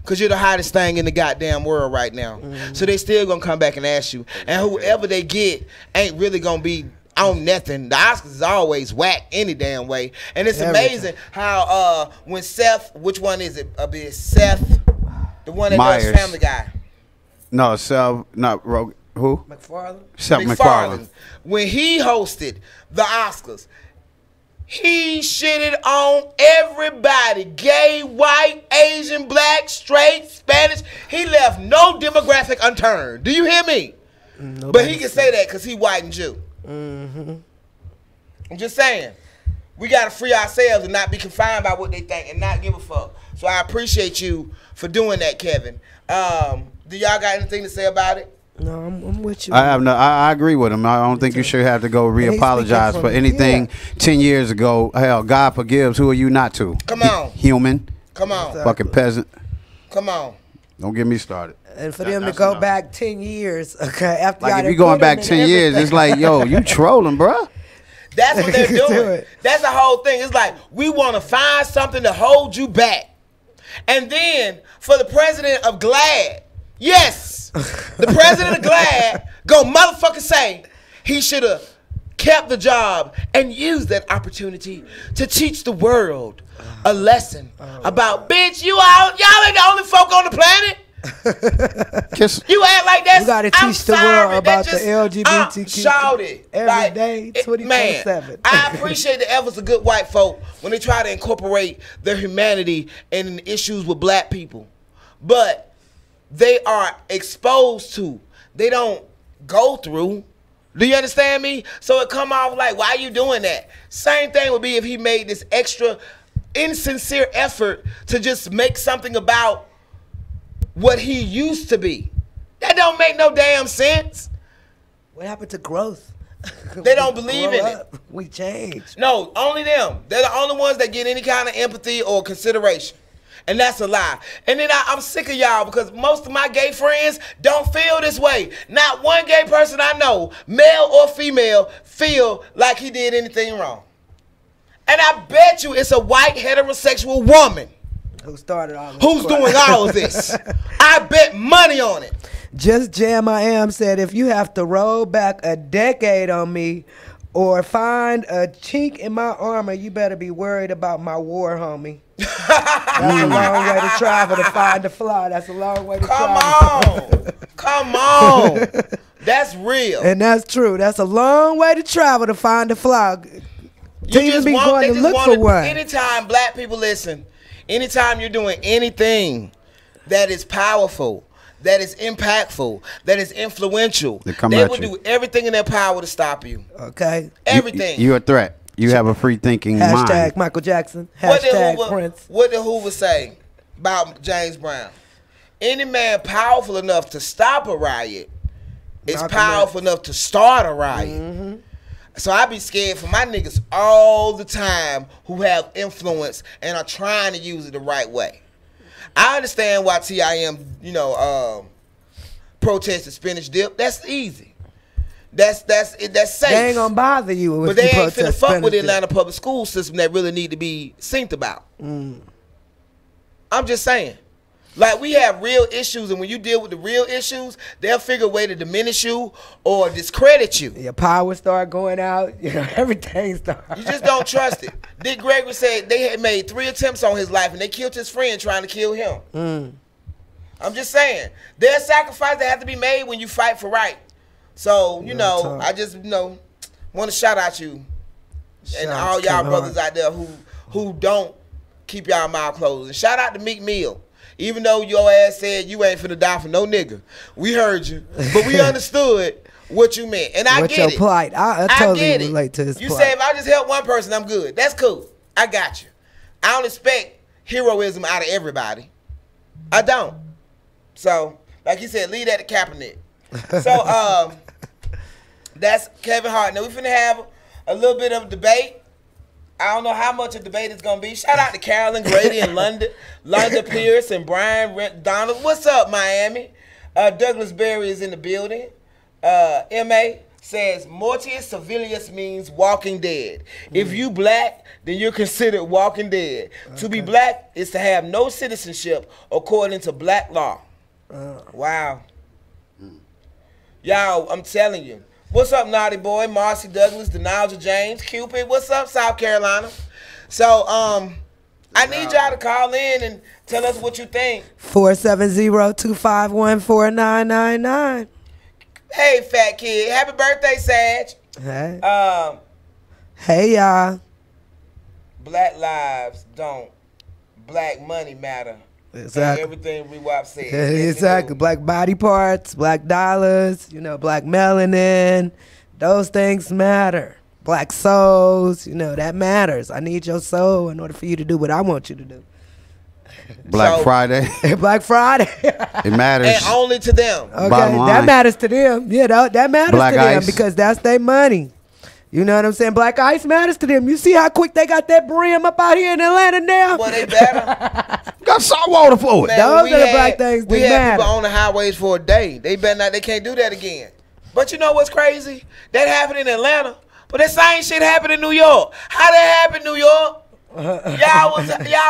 S11: Because you're the hottest thing in the goddamn world right now. So they still going to come back and ask you. And whoever they get ain't really going to be on nothing. The Oscars is always whack any damn way. And it's amazing how when Seth, which one is it? Seth, the one that
S12: Myers.
S11: does Family Guy.
S12: No, Seth, not Rogan. Who?
S15: McFarlane.
S12: Seth MacFarlane.
S11: When he hosted the Oscars, he shitted on everybody. Gay, white, Asian, black, straight, Spanish. He left no demographic unturned. Do you hear me? But he can say that because he white and Jew. I'm just saying, we gotta free ourselves and not be confined by what they think and not give a fuck. So I appreciate you for doing that, Kevin. Do y'all got anything to say about it?
S15: No, I'm with you.
S12: I have no. I agree with him. I don't think you should have to go re-apologize for anything 10 years ago. Hell, God forgives. Who are you not to?
S11: Come on,
S12: human.
S11: Come on,
S12: fucking peasant.
S11: Come on.
S12: Don't get me started.
S15: And for them to go back 10 years, okay, after
S12: like if you going back 10 years, it's like, yo, you trolling, bruh.
S11: That's what they're doing. That's the whole thing. It's like we want to find something to hold you back. And then for the president of GLAAD, yes, the president of GLAAD go motherfucker say he should have kept the job and used that opportunity to teach the world a lesson about, bitch, y'all ain't the only folk on the planet.
S12: Kiss.
S11: You act like that's.
S15: You gotta
S11: I'm
S15: teach the
S11: sorry,
S15: world about
S11: that
S15: the
S11: just-
S15: LGBTQ
S11: Shout it
S15: every day,
S11: Man,
S15: 24/7.
S11: I appreciate the efforts of good white folk when they try to incorporate their humanity and the issues with black people, but they are exposed to. They don't go through. Do you understand me? So it come off like, why are you doing that? Same thing would be if he made this extra insincere effort to just make something about what he used to be. That don't make no damn sense.
S15: What happened to growth?
S11: They don't believe
S15: Grow
S11: in it.
S15: up. We changed.
S11: No, only them. They're the only ones that get any kind of empathy or consideration. And that's a lie. And then I'm sick of y'all because most of my gay friends don't feel this way. Not one gay person I know, male or female, feel like he did anything wrong. And I bet you it's a white heterosexual woman
S15: who started all this
S11: who's
S15: crap.
S11: doing all of this. I bet money on it.
S15: Just Jam I Am said, if you have to roll back a decade on me or find a chink in my armor, you better be worried about my war, homie. That's a long way to travel to find the fly. That's a long way to travel.
S11: Come on. That's real.
S15: And that's true. That's a long way to travel to find the fly.
S11: You
S15: To even
S11: just
S15: be
S11: want,
S15: going
S11: they
S15: to
S11: just
S15: look
S11: want
S15: for one.
S11: Anytime black people listen, anytime you're doing anything that is powerful, that is impactful, that is influential,
S12: They come
S11: they
S12: at
S11: will
S12: you.
S11: do everything in their power to stop you.
S15: Okay.
S11: Everything.
S12: You're a threat. You have a free thinking mind.
S15: Hashtag Michael Jackson.
S11: What did
S15: Hashtag
S11: Hoover,
S15: Prince.
S11: what did Hoover say about James Brown? Any man powerful enough to stop a riot is
S15: Malcolm
S11: powerful enough to start a riot.
S15: Mm-hmm.
S11: So I be scared for my niggas all the time who have influence and are trying to use it the right way. I understand why TIM, protested spinach dip. That's easy. That's safe.
S15: They ain't gonna bother you.
S11: But
S15: if
S11: they
S15: you
S11: ain't finna
S15: protest
S11: fuck with the
S15: spinach
S11: Atlanta public school system that really need to be synced about.
S15: Mm.
S11: I'm just saying. Like, we have real issues, and when you deal with the real issues, they'll figure a way to diminish you or discredit you.
S15: Your power start going out. Everything start.
S11: You just don't trust it. Dick Gregory said they had made 3 attempts on his life, and they killed his friend trying to kill him.
S15: Mm.
S11: I'm just saying. There's sacrifices that have to be made when you fight for right. So, I just, want to shout out you and all y'all brothers out there who don't keep y'all mouth closed. And shout out to Meek Mill. Even though your ass said you ain't finna die for no nigga. We heard you. But we understood what you meant. And I
S15: What
S11: get
S15: your
S11: it.
S15: plight. I totally
S11: get it.
S15: relate to his
S11: You
S15: plight.
S11: say if I just help one person, I'm good. That's cool. I got you. I don't expect heroism out of everybody. I don't. So, like you said, leave that to Kaepernick. So, that's Kevin Hart. Now, we finna have a little bit of debate. I don't know how much a debate it's gonna be. Shout out to Carolyn Grady and Londa Pierce and Brian Donald. What's up, Miami? Douglas Berry is in the building. MA says Mortius Civilius means walking dead. If you black, then you're considered walking dead. Okay. To be black is to have no citizenship according to black law. Wow. Y'all, I'm telling you. What's up, Naughty Boy, Marcy Douglas, Denalja James, Cupid? What's up, South Carolina? So, I need y'all to call in and tell us what you think.
S15: 470-251-4999.
S11: Hey, fat kid. Happy birthday, Sag.
S15: Hey.
S11: Hey,
S15: y'all.
S11: Black lives don't. Black money matter.
S15: Exactly.
S11: Everything Rewap said.
S15: Exactly. Black body parts, black dollars, black melanin. Those things matter. Black souls, that matters. I need your soul in order for you to do what I want you to do.
S12: Black Friday.
S15: Black Friday.
S12: It matters.
S11: And only to them.
S15: Okay,
S12: Bottom line.
S15: that matters to them. Yeah, that matters
S12: Black
S15: to them
S12: ice.
S15: because that's their money. You know what I'm saying? Black ice matters to them. You see how quick they got that brim up out here in Atlanta now?
S11: Well, they better.
S12: Got salt water for it.
S11: Man,
S15: Those are the black things
S11: We
S15: that
S11: had
S15: matter.
S11: people on the highways for a day. They better not. They can't do that again. But you know what's crazy? That happened in Atlanta. But that same shit happened in New York. How that happened in New York? Y'all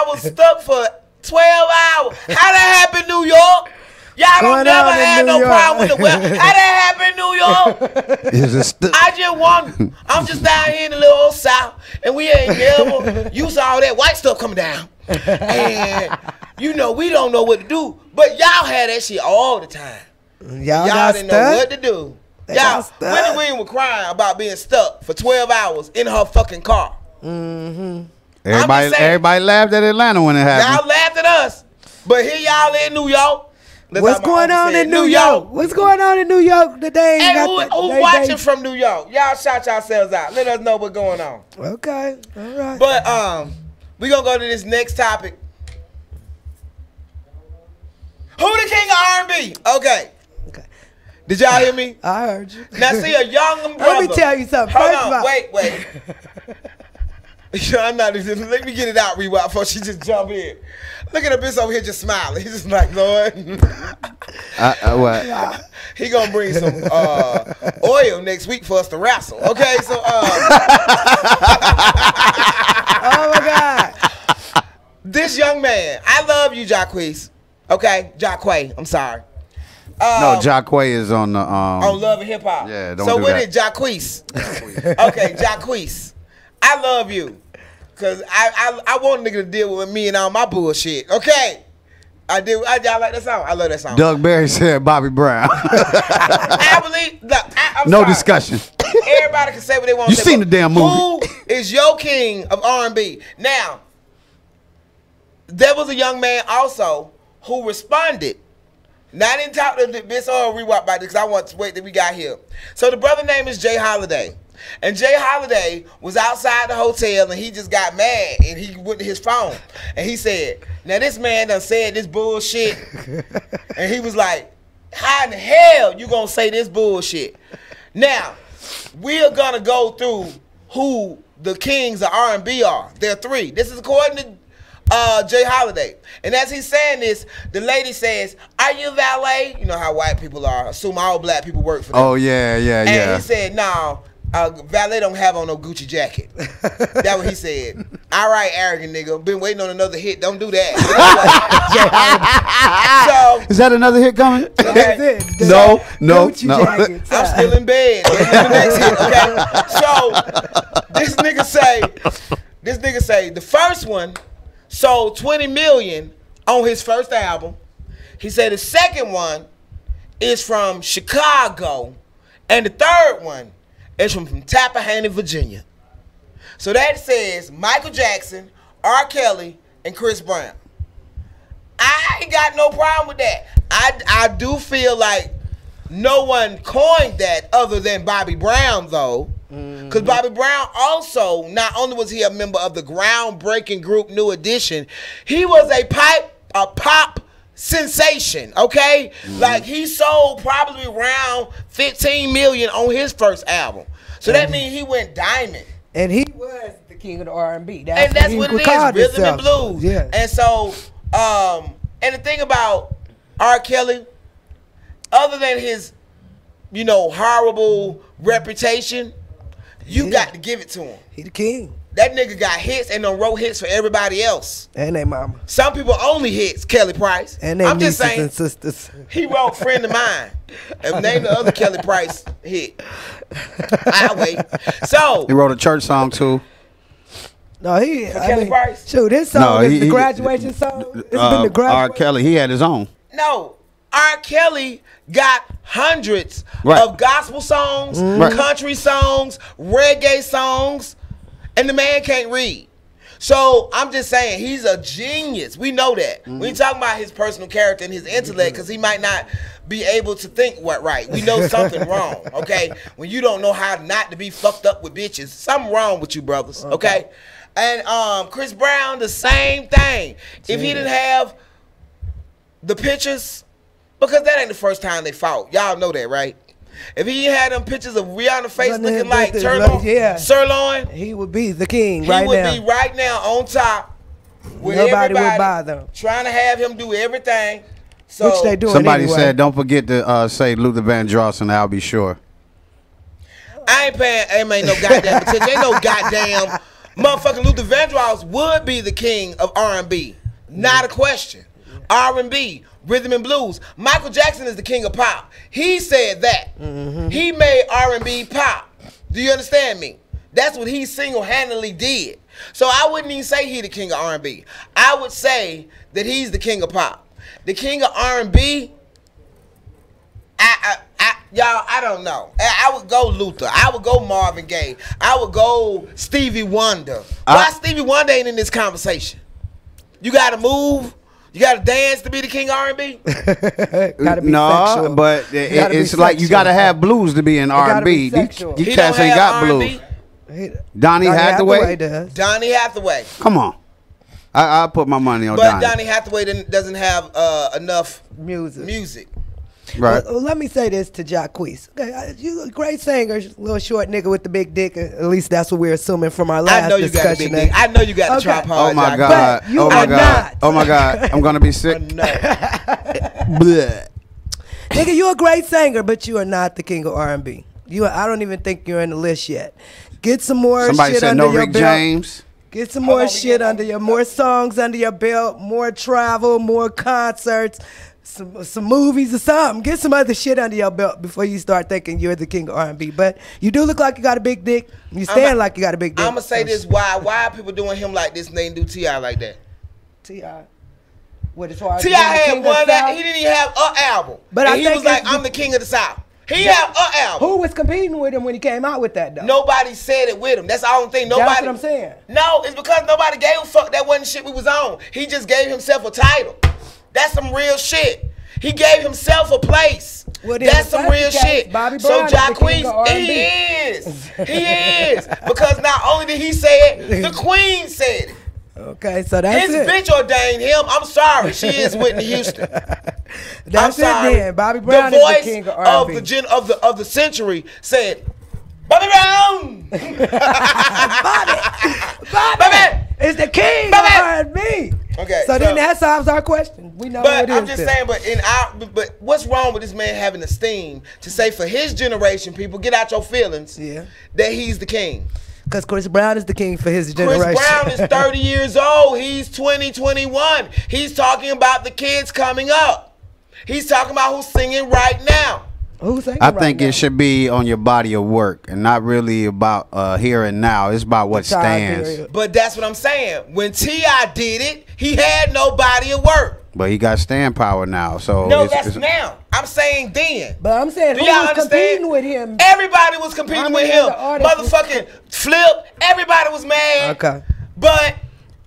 S11: was stuck for 12 hours. How that happened in New York? Y'all don't
S15: Going
S11: never
S15: on in
S11: have
S15: New
S11: no
S15: York.
S11: problem with the weather. How that happened in New York?
S12: Is it
S11: I just wonder. I'm just down here in the little old South, and we ain't never used to all that white stuff coming down. And, we don't know what to do. But y'all had that shit all the time.
S15: Y'all
S11: didn't know what to do. Y'all,
S15: stuck.
S11: Wendy Williams was crying about being stuck for 12 hours in her fucking car.
S15: Mm-hmm.
S12: Everybody laughed at Atlanta when it happened.
S11: Y'all laughed at us, but here y'all in New York.
S15: What's going on in New York? What's going on in New York today?
S11: Hey, who's watching from New York? Y'all shout yourselves out. Let us know what's going on.
S15: Okay, all right.
S11: But we gonna go to this next topic. Who the king of R&B? Okay. Did y'all hear me?
S15: I heard you.
S11: Now see a young brother.
S15: Let me tell you something.
S11: Hold
S15: First
S11: on,
S15: of all,
S11: wait. I'm not. Let me get it out, Rewild, before she just jump in. Look at the bitch over here just smiling. He's just like, Lord.
S12: What?
S11: He gonna bring some oil next week for us to wrestle. Okay, so
S15: oh my God.
S11: This young man, I love you, Jacquees. Okay, Jacquay. I'm sorry.
S12: No, Jacquay is on the
S11: on Love and Hip Hop.
S12: Yeah, don't
S11: so
S12: do
S11: what
S12: that.
S11: is Jacquees? Okay, Jacquees. I love you. Cause I want a nigga to deal with me and all my bullshit. Okay. Y'all like that song? I love that song.
S12: Doug Berry said Bobby Brown.
S11: I believe I'm
S12: no
S11: sorry.
S12: discussion.
S11: Everybody can say what they want
S12: You
S11: to say.
S12: seen the damn movie.
S11: Who is your king of R&B? Now, there was a young man also who responded. Now, I didn't talk to the bitch or Rewap about this because I want to wait till we got here. So the brother name is Jay Holiday. And Jay Holiday was outside the hotel and he just got mad and he went to his phone. And he said, now this man done said this bullshit. And he was like, how in the hell you gonna say this bullshit? Now, we are gonna go through who the kings of R&B are. There are three. This is according to Jay Holiday. And as he's saying this, the lady says, are you valet? You know how white people are. Assume all black people work for them.
S12: Oh, yeah.
S11: And he said, no, valet don't have on no Gucci jacket. That's what he said. All right, arrogant nigga. Been waiting on another hit. Don't do that. So,
S12: is that another hit coming?
S11: Okay.
S12: No.
S11: I'm still in bed. The next hit, okay? So, this nigga say, the first one sold 20 million on his first album. He said the second one is from Chicago. And the third one is from Tappahannock, Virginia. So that says Michael Jackson, R. Kelly, and Chris Brown. I ain't got no problem with that. I do feel like no one coined that other than Bobby Brown, though. Because Bobby Brown also, not only was he a member of the groundbreaking group New Edition, he was a pop sensation, okay? Like, he sold probably around 15 million on his first album. So that means he went diamond.
S15: And he was the king of the R&B.
S11: That's what it is, rhythm and blues.
S15: Yeah.
S11: And so, and the thing about R. Kelly, other than his, horrible reputation, you got to give it to him.
S15: He the king.
S11: That nigga got hits and done wrote hits for everybody else.
S15: And they mama.
S11: Some people only hits Kelly Price.
S15: And they
S11: I'm just
S15: nieces
S11: saying,
S15: and sisters.
S11: he wrote Friend of Mine. And name the other Kelly Price hit. I'll wait. So
S12: he wrote a church song too.
S15: No,
S11: Kelly Price.
S15: Shoot, this song is the graduation song. It's been the graduation.
S12: R. Kelly, he had his own.
S11: No, R. Kelly got hundreds
S12: Right.
S11: of gospel songs,
S12: Right.
S11: country songs, reggae songs, and the man can't read. So I'm just saying, he's a genius. We know that. We ain't talking about his personal character and his intellect, because he might not be able to think right. We know something wrong, okay? When you don't know how not to be fucked up with bitches, something wrong with you, brothers, okay? And Chris Brown, the same thing. If he didn't have the pictures, because that ain't the first time they fought. Y'all know that, right? If he had them pictures of Rihanna's face looking like sirloin,
S15: he would be the king
S11: he
S15: right
S11: would
S15: now.
S11: be right now on top with
S15: Nobody would
S11: everybody
S15: bother him.
S11: trying to have him do everything. So,
S15: Which they doing
S12: Somebody
S15: anyway.
S12: said, don't forget to say Luther Vandross, and I'll be sure.
S11: I ain't paying ain't no goddamn attention. Ain't no goddamn motherfucking Luther Vandross would be the king of R&B. Not a question. R&B, rhythm and blues. Michael Jackson is the king of pop. He said that. He made R&B pop. Do you understand me? That's what he single-handedly did. So I wouldn't even say he the king of R&B. I would say that he's the king of pop. The king of R&B, y'all, I don't know. I would go Luther. I would go Marvin Gaye. I would go Stevie Wonder. Why Stevie Wonder ain't in this conversation? You got to move. You got to dance to be the king of R&B?
S12: No, sexual. But it's like you got to have blues to be in R&B. These cats ain't got blues. Donny Hathaway
S15: does.
S11: Donny Hathaway.
S12: Come on. I put my money on
S11: Donny. But Donny Hathaway doesn't have enough music.
S12: Right.
S15: Well, let me say this to Jacquees. Okay, you a great singer, little short nigga with the big dick. At least that's what we're assuming from our last discussion.
S11: Got a big dick. I know you got the trap hard.
S12: Oh my God. Oh my God. Oh my God. I'm gonna be sick.
S15: Nigga, you a great singer, but you are not the king of R&B. I don't even think you're in the list yet. Get some more
S12: Somebody
S15: shit
S12: said
S15: under
S12: no
S15: your
S12: Rick
S15: belt.
S12: James.
S15: Get some more shit under your, more songs under your belt, more travel, more concerts, some movies or something. Get some other shit under your belt before you start thinking you're the king of R&B. But you do look like you got a big dick. You stand like you got a big dick.
S11: I'm going to say this. Why are people doing him like this and they do T.I. like that?
S15: T.I. What, as far as
S11: T.I. had one that he didn't even have an album.
S15: But
S11: and he was like, I'm the king of the South. He had an album.
S15: Who was competing with him when he came out with that, though?
S11: Nobody said it with him. That's the only thing. Nobody.
S15: That's what I'm saying.
S11: No, it's because nobody gave a fuck. That wasn't shit we was on. He just gave himself a title. That's some real shit. He gave himself a place. Well, that's some real shit.
S15: Bobby
S11: so
S15: Brown
S11: Jacquees, he is. He is. Because not only did he say it, the queen said it.
S15: Okay, so that's
S11: His
S15: it.
S11: bitch ordained him. I'm sorry. She is Whitney Houston.
S15: That's it then. Bobby Brown
S11: the
S15: is
S11: voice
S15: the king of R&B.
S11: of the century said, Bobby Brown!
S15: Bobby is the king of R&B.
S11: Okay,
S15: so then that solves our question. We know
S11: but
S15: what it is.
S11: I'm just saying, but what's wrong with this man having esteem to say for his generation, people, get out your feelings, that he's the king?
S15: Because Chris Brown is the king for his generation.
S11: Chris Brown is 30 years old. He's 21. He's talking about the kids coming up. He's talking about who's singing right now.
S15: Who's singing
S12: I think it should be on your body of work and not really about here and now. It's about what stands.
S11: But that's what I'm saying. When T.I. did it, he had no body of work.
S12: But he got stand power now. So
S11: no, that's now. I'm saying then.
S15: But I'm saying who was competing with him?
S11: Everybody was competing with him. Motherfucking Flip. Everybody was mad.
S15: Okay.
S11: But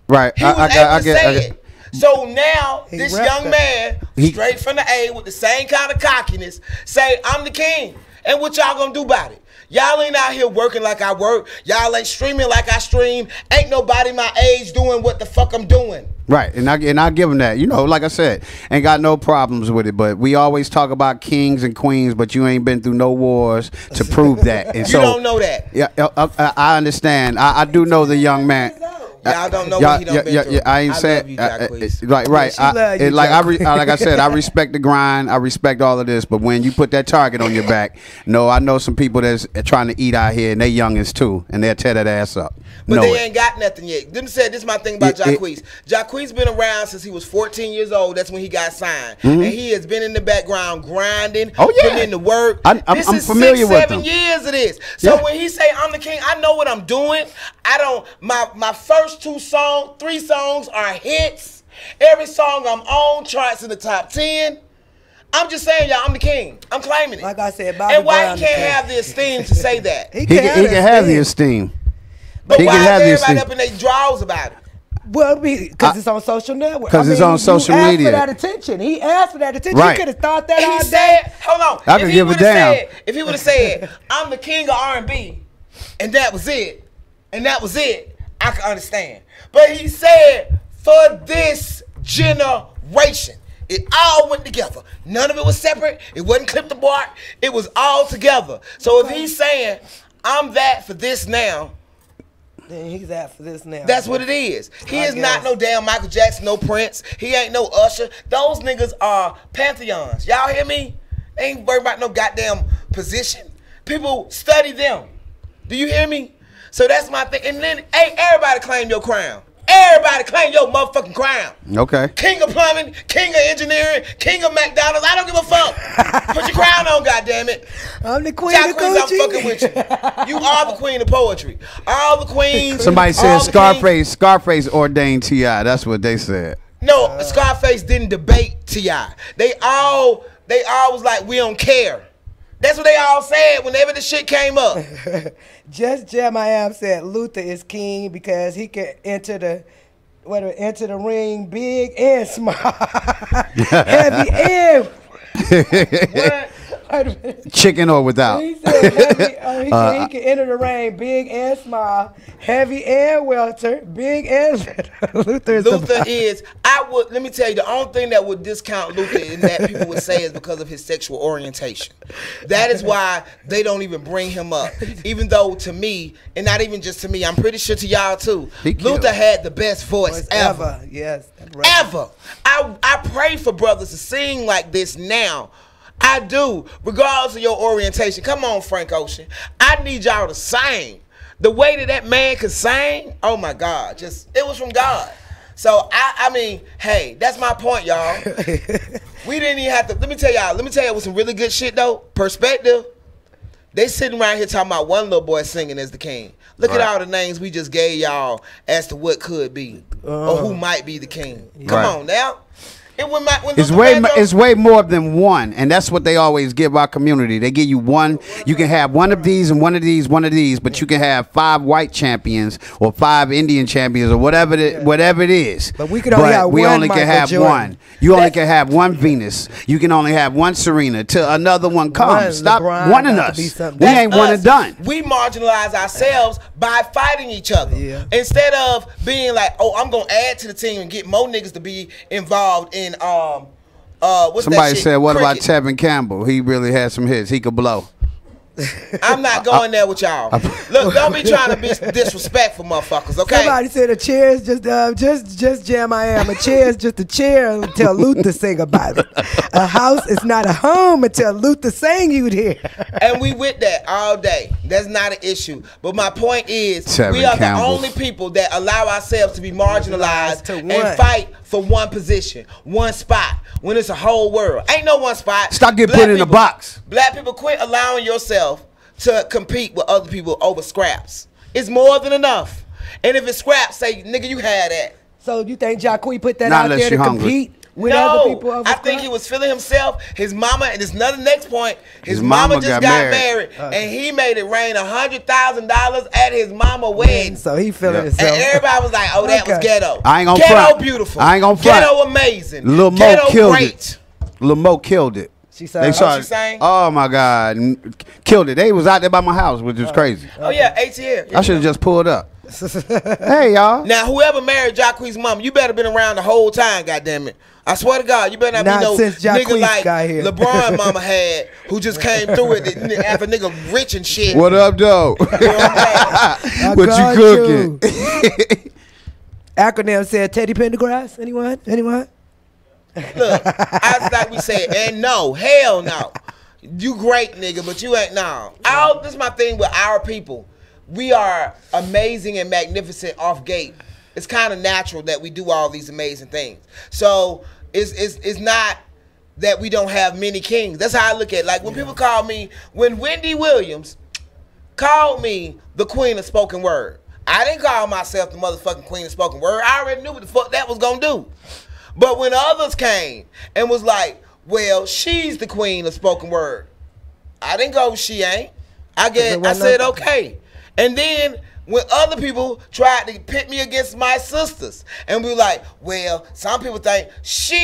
S12: right.
S11: he was able to say it. So now this young man, straight from the A with the same kind of cockiness, say, I'm the king. And what y'all gonna do about it? Y'all ain't out here working like I work. Y'all ain't streaming like I stream. Ain't nobody my age doing what the fuck I'm doing.
S12: Right, and I give him that. You know, like I said, ain't got no problems with it. But we always talk about kings and queens, but you ain't been through no wars to prove that. And
S11: you don't know that.
S12: Yeah, I understand. I do know the young man.
S11: Y'all don't know what he done been through.
S12: I ain't saying right. Like I said, I respect the grind. I respect all of this. But when you put that target on your back, no, I know some people that's trying to eat out here, and they youngins too, and they'll tear that ass up.
S11: But they ain't got nothing yet. Them said this is my thing about Jacquees. Jacquees been around since he was 14 years old. That's when he got signed, and he has been in the background grinding, putting in the work.
S12: I'm familiar with
S11: 6-7 years of this. So when he say I'm the king, I know what I'm doing. I don't. My first 3 songs are hits. Every song I'm on charts in the top 10. I'm just saying, y'all, I'm the king. I'm claiming it.
S15: Like I said, Bobby
S11: and why
S15: Brown
S11: he can't have the esteem to say that?
S12: He can have the esteem.
S11: But why is everybody up in their draws about it?
S15: Well, because it's on social network.
S12: Because it's on social media.
S15: He asked for that attention. He asked for that attention.
S12: Right.
S15: He could have thought that all
S11: He
S15: day.
S11: said, hold on.
S12: I could give a damn.
S11: If he would have said, I'm the king of R&B, and that was it, I could understand. But he said, for this generation, it all went together. None of it was separate. It wasn't clipped apart. It was all together. So if he's saying, I'm that for this now,
S15: then he's that for this now.
S11: That's what it is. He is not no damn Michael Jackson, no Prince. He ain't no Usher. Those niggas are pantheons. Y'all hear me? They ain't worried about no goddamn position. People study them. Do you hear me? So that's my thing. And then, hey, everybody claim your crown. Everybody claim your motherfucking crown.
S12: Okay.
S11: King of plumbing, king of engineering, king of McDonald's. I don't give a fuck. Put your crown on, goddammit.
S15: I'm the queen of Gucci.
S11: I'm fucking with you. You are the queen of poetry. All the queens.
S12: Somebody said Scarface ordained T.I. That's what they said.
S11: No, Scarface didn't debate T.I. They all was like, we don't care. That's what they all said whenever the shit came up.
S15: Just Jeremiah said Luther is king because he can enter the ring big and small, heavy and. What?
S12: Chicken or without?
S15: He said heavy, he can enter the ring big and small, heavy and welter, big and Luther is.
S11: Let me tell you, the only thing that would discount Luther and that people would say is because of his sexual orientation. That is why they don't even bring him up. Even though to me, and not even just to me, I'm pretty sure to y'all too, Luther had the best voice ever.
S15: Yes. Right.
S11: Ever. I pray for brothers to sing like this now. I do, regardless of your orientation. Come on, Frank Ocean. I need y'all to sing. The way that man could sing, oh my God, it was from God. So I mean, hey, that's my point, y'all. We didn't even have to. Let me tell y'all with some really good shit though. Perspective. They sitting around here talking about one little boy singing as the king. Look at all the names we just gave y'all as to what could be or who might be the king. Come on now.
S12: It's way more than one, and that's what they always give our community. They give you one. You can have one of these and one of these, but you can have 5 white champions or 5 Indian champions or whatever it is.
S15: But we can only have one.
S12: Only can have one. You only can have one Venus. You can only have one Serena till another one comes. Stop wanting us. We ain't one and done.
S11: We marginalize ourselves by fighting each other instead of being like, oh, I'm gonna add to the team and get more niggas to be involved in what's
S12: somebody
S11: that shit?
S12: said, what
S11: Cricket.
S12: about Tevin Campbell? He really had some hits. He could blow.
S11: I'm not going there with y'all. Look, don't be trying to be disrespectful, motherfuckers. Okay.
S15: Somebody said a chair is just Jeremiah. A chair is just a chair until Luther sing about it. A house is not a home until Luther sang you there.
S11: And we with that all day. That's not an issue. But my point is, we are the only people that allow ourselves to be marginalized and fight for one position, one spot, when it's a whole world. Ain't no one spot.
S12: Stop getting put in a box.
S11: Black people, quit allowing yourself to compete with other people over scraps. It's more than enough. And if it's scraps, say, nigga, you had that.
S15: So you think Jacquees put that out there to compete with other people over
S11: I think he was feeling himself. His mama, and it's another next point, his mama just got married. And he made it rain $100,000 at his mama wedding.
S15: So he feeling himself.
S11: And everybody was like, oh, that was ghetto.
S12: I ain't gonna
S11: ghetto
S12: front.
S11: Beautiful.
S12: I ain't gonna front.
S11: Ghetto amazing.
S12: Lil Mo
S11: ghetto
S12: killed
S11: great.
S12: it. Lil Mo killed it.
S15: She sang.
S12: Oh my God, killed it. They was out there by my house, which was crazy.
S11: Oh yeah, ATL.
S12: I should have just pulled up. Hey y'all.
S11: Now whoever married Jacquees' mama, you better been around the whole time. Goddamn it! I swear to God, you better not be no nigga like LeBron mama had, who just came through it after nigga rich and shit.
S12: What up, though? What you cooking?
S15: Acronym said Teddy Pendergrass. Anyone?
S11: Look, like we said, and no, hell no. You great, nigga, but you ain't no. This is my thing with our people. We are amazing and magnificent off gate. It's kind of natural that we do all these amazing things. So it's not that we don't have many kings. That's how I look at it. Like when people call me, when Wendy Williams called me the queen of spoken word, I didn't call myself the motherfucking queen of spoken word. I already knew what the fuck that was gonna do. But when others came and was like, well, she's the queen of spoken word, I didn't go, she ain't. I said, okay. And then when other people tried to pit me against my sisters and we were like, well, some people think she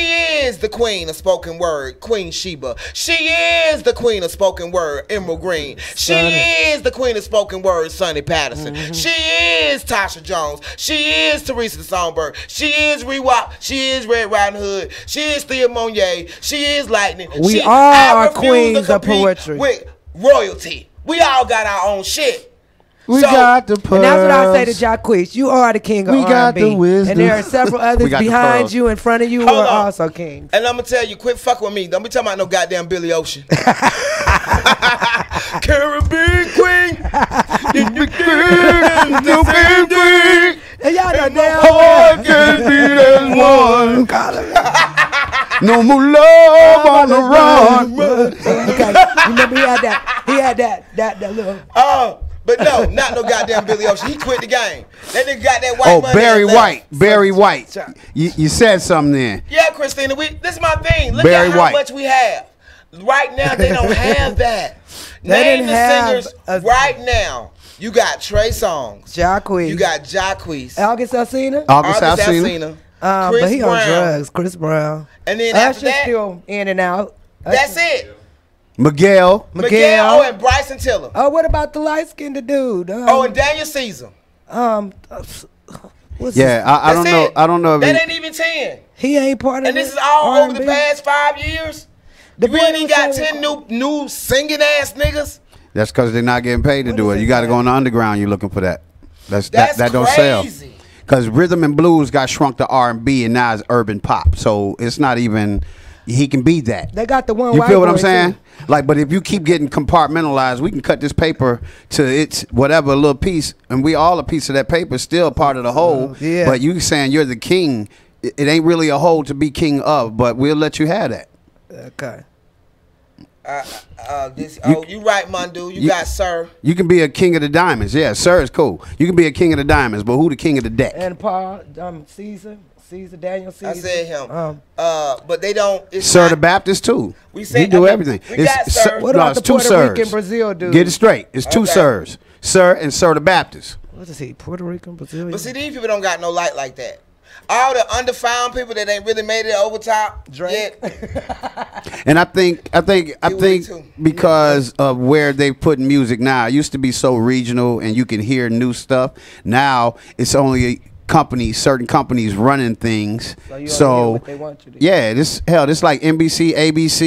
S11: is the queen of spoken word, Queen Sheba. She is the queen of spoken word, Emerald Green. She is the queen of spoken word, Sonny Patterson. She is Tasha Jones. She is Teresa the Songbird. She is Rewop. She is Red Riding Hood. She is Thea Monier. She is Lightning.
S15: We are queens of poetry.
S11: With royalty. We all got our own shit.
S12: We got the pearls.
S15: And that's what I say to Jacquees. You are the king of R&B.
S12: We got the wisdom.
S15: And there are several others behind you, in front of you, who are also kings.
S11: And I'm going to tell you, quit fucking with me. Don't be talking about no goddamn Billy Ocean. Caribbean queen.
S15: And y'all know damn
S12: heart can beat as one. No more love on the run.
S15: Okay. Remember he had that little.
S11: But But no, not no goddamn Billy Ocean. He quit the game. That nigga got that white money.
S12: Barry
S11: and left.
S12: White. Barry White. You said something there.
S11: Yeah, Christina. This is my thing. Look
S12: Barry
S11: at how
S12: White.
S11: much we have. Right now, they don't have that.
S15: They
S11: Name
S15: didn't
S11: the
S15: have
S11: singers right now. You got Trey Songz.
S15: Jacquees.
S11: You got Jacquees.
S15: August Alsina.
S12: August Alsina.
S15: But he on drugs. Chris Brown.
S11: And then after
S15: Usher
S11: that,
S15: still in and out.
S11: that's it.
S12: Miguel.
S11: Miguel and Bryson Tiller.
S15: Oh, what about the light skinned dude?
S11: And Daniel Caesar.
S15: What's
S12: Yeah, I don't know. I don't know if
S11: That
S12: he-
S11: ain't even 10.
S15: He ain't part of
S11: And this
S15: it.
S11: is all over the
S15: R&B.
S11: past 5 years.
S15: The
S11: You ain't even got
S15: boy
S11: 10 new singing ass niggas.
S12: That's because they're not getting paid to do it. You got to go in the underground. You're looking for that.
S11: That's
S12: that don't sell.
S11: crazy.
S12: Because rhythm and blues got shrunk to R&B and now it's urban pop. So it's not even. He can be that.
S15: They got the one.
S12: You
S15: white
S12: feel what I'm
S15: boy,
S12: saying?
S15: too.
S12: Like, but if you keep getting compartmentalized, we can cut this paper to its whatever little piece, and we all a piece of that paper, still part of the whole.
S15: Yeah.
S12: But you saying you're the king, it ain't really a whole to be king of, but we'll let you have that.
S15: Okay.
S11: You right, Mandu. You got Sir.
S12: You can be a king of the diamonds. Yeah, sir is cool. You can be a king of the diamonds, but who the king of the deck?
S15: And Paul, Caesar, Daniel Caesar.
S11: I said him. But they don't. It's
S12: Sir
S11: not,
S12: the Baptist too.
S11: We said-
S12: he do
S11: I mean,
S12: everything.
S11: we got Sir.
S15: What
S12: no,
S15: about
S12: it's
S15: the
S12: two
S15: Puerto
S12: sirs.
S15: Rican Brazil dude?
S12: Get it straight. It's two
S11: Okay.
S12: sirs. Sir and Sir the Baptist.
S15: What is he? Puerto Rican Brazilian?
S11: But see, these people don't got no light like that. All the underfound people that ain't really made it over top yet.
S12: And I think because of where they put music now, it used to be so regional and you can hear new stuff. Now it's only certain companies running things.
S15: So you only hear
S12: So
S15: what they want you to
S12: yeah, this like NBC, ABC.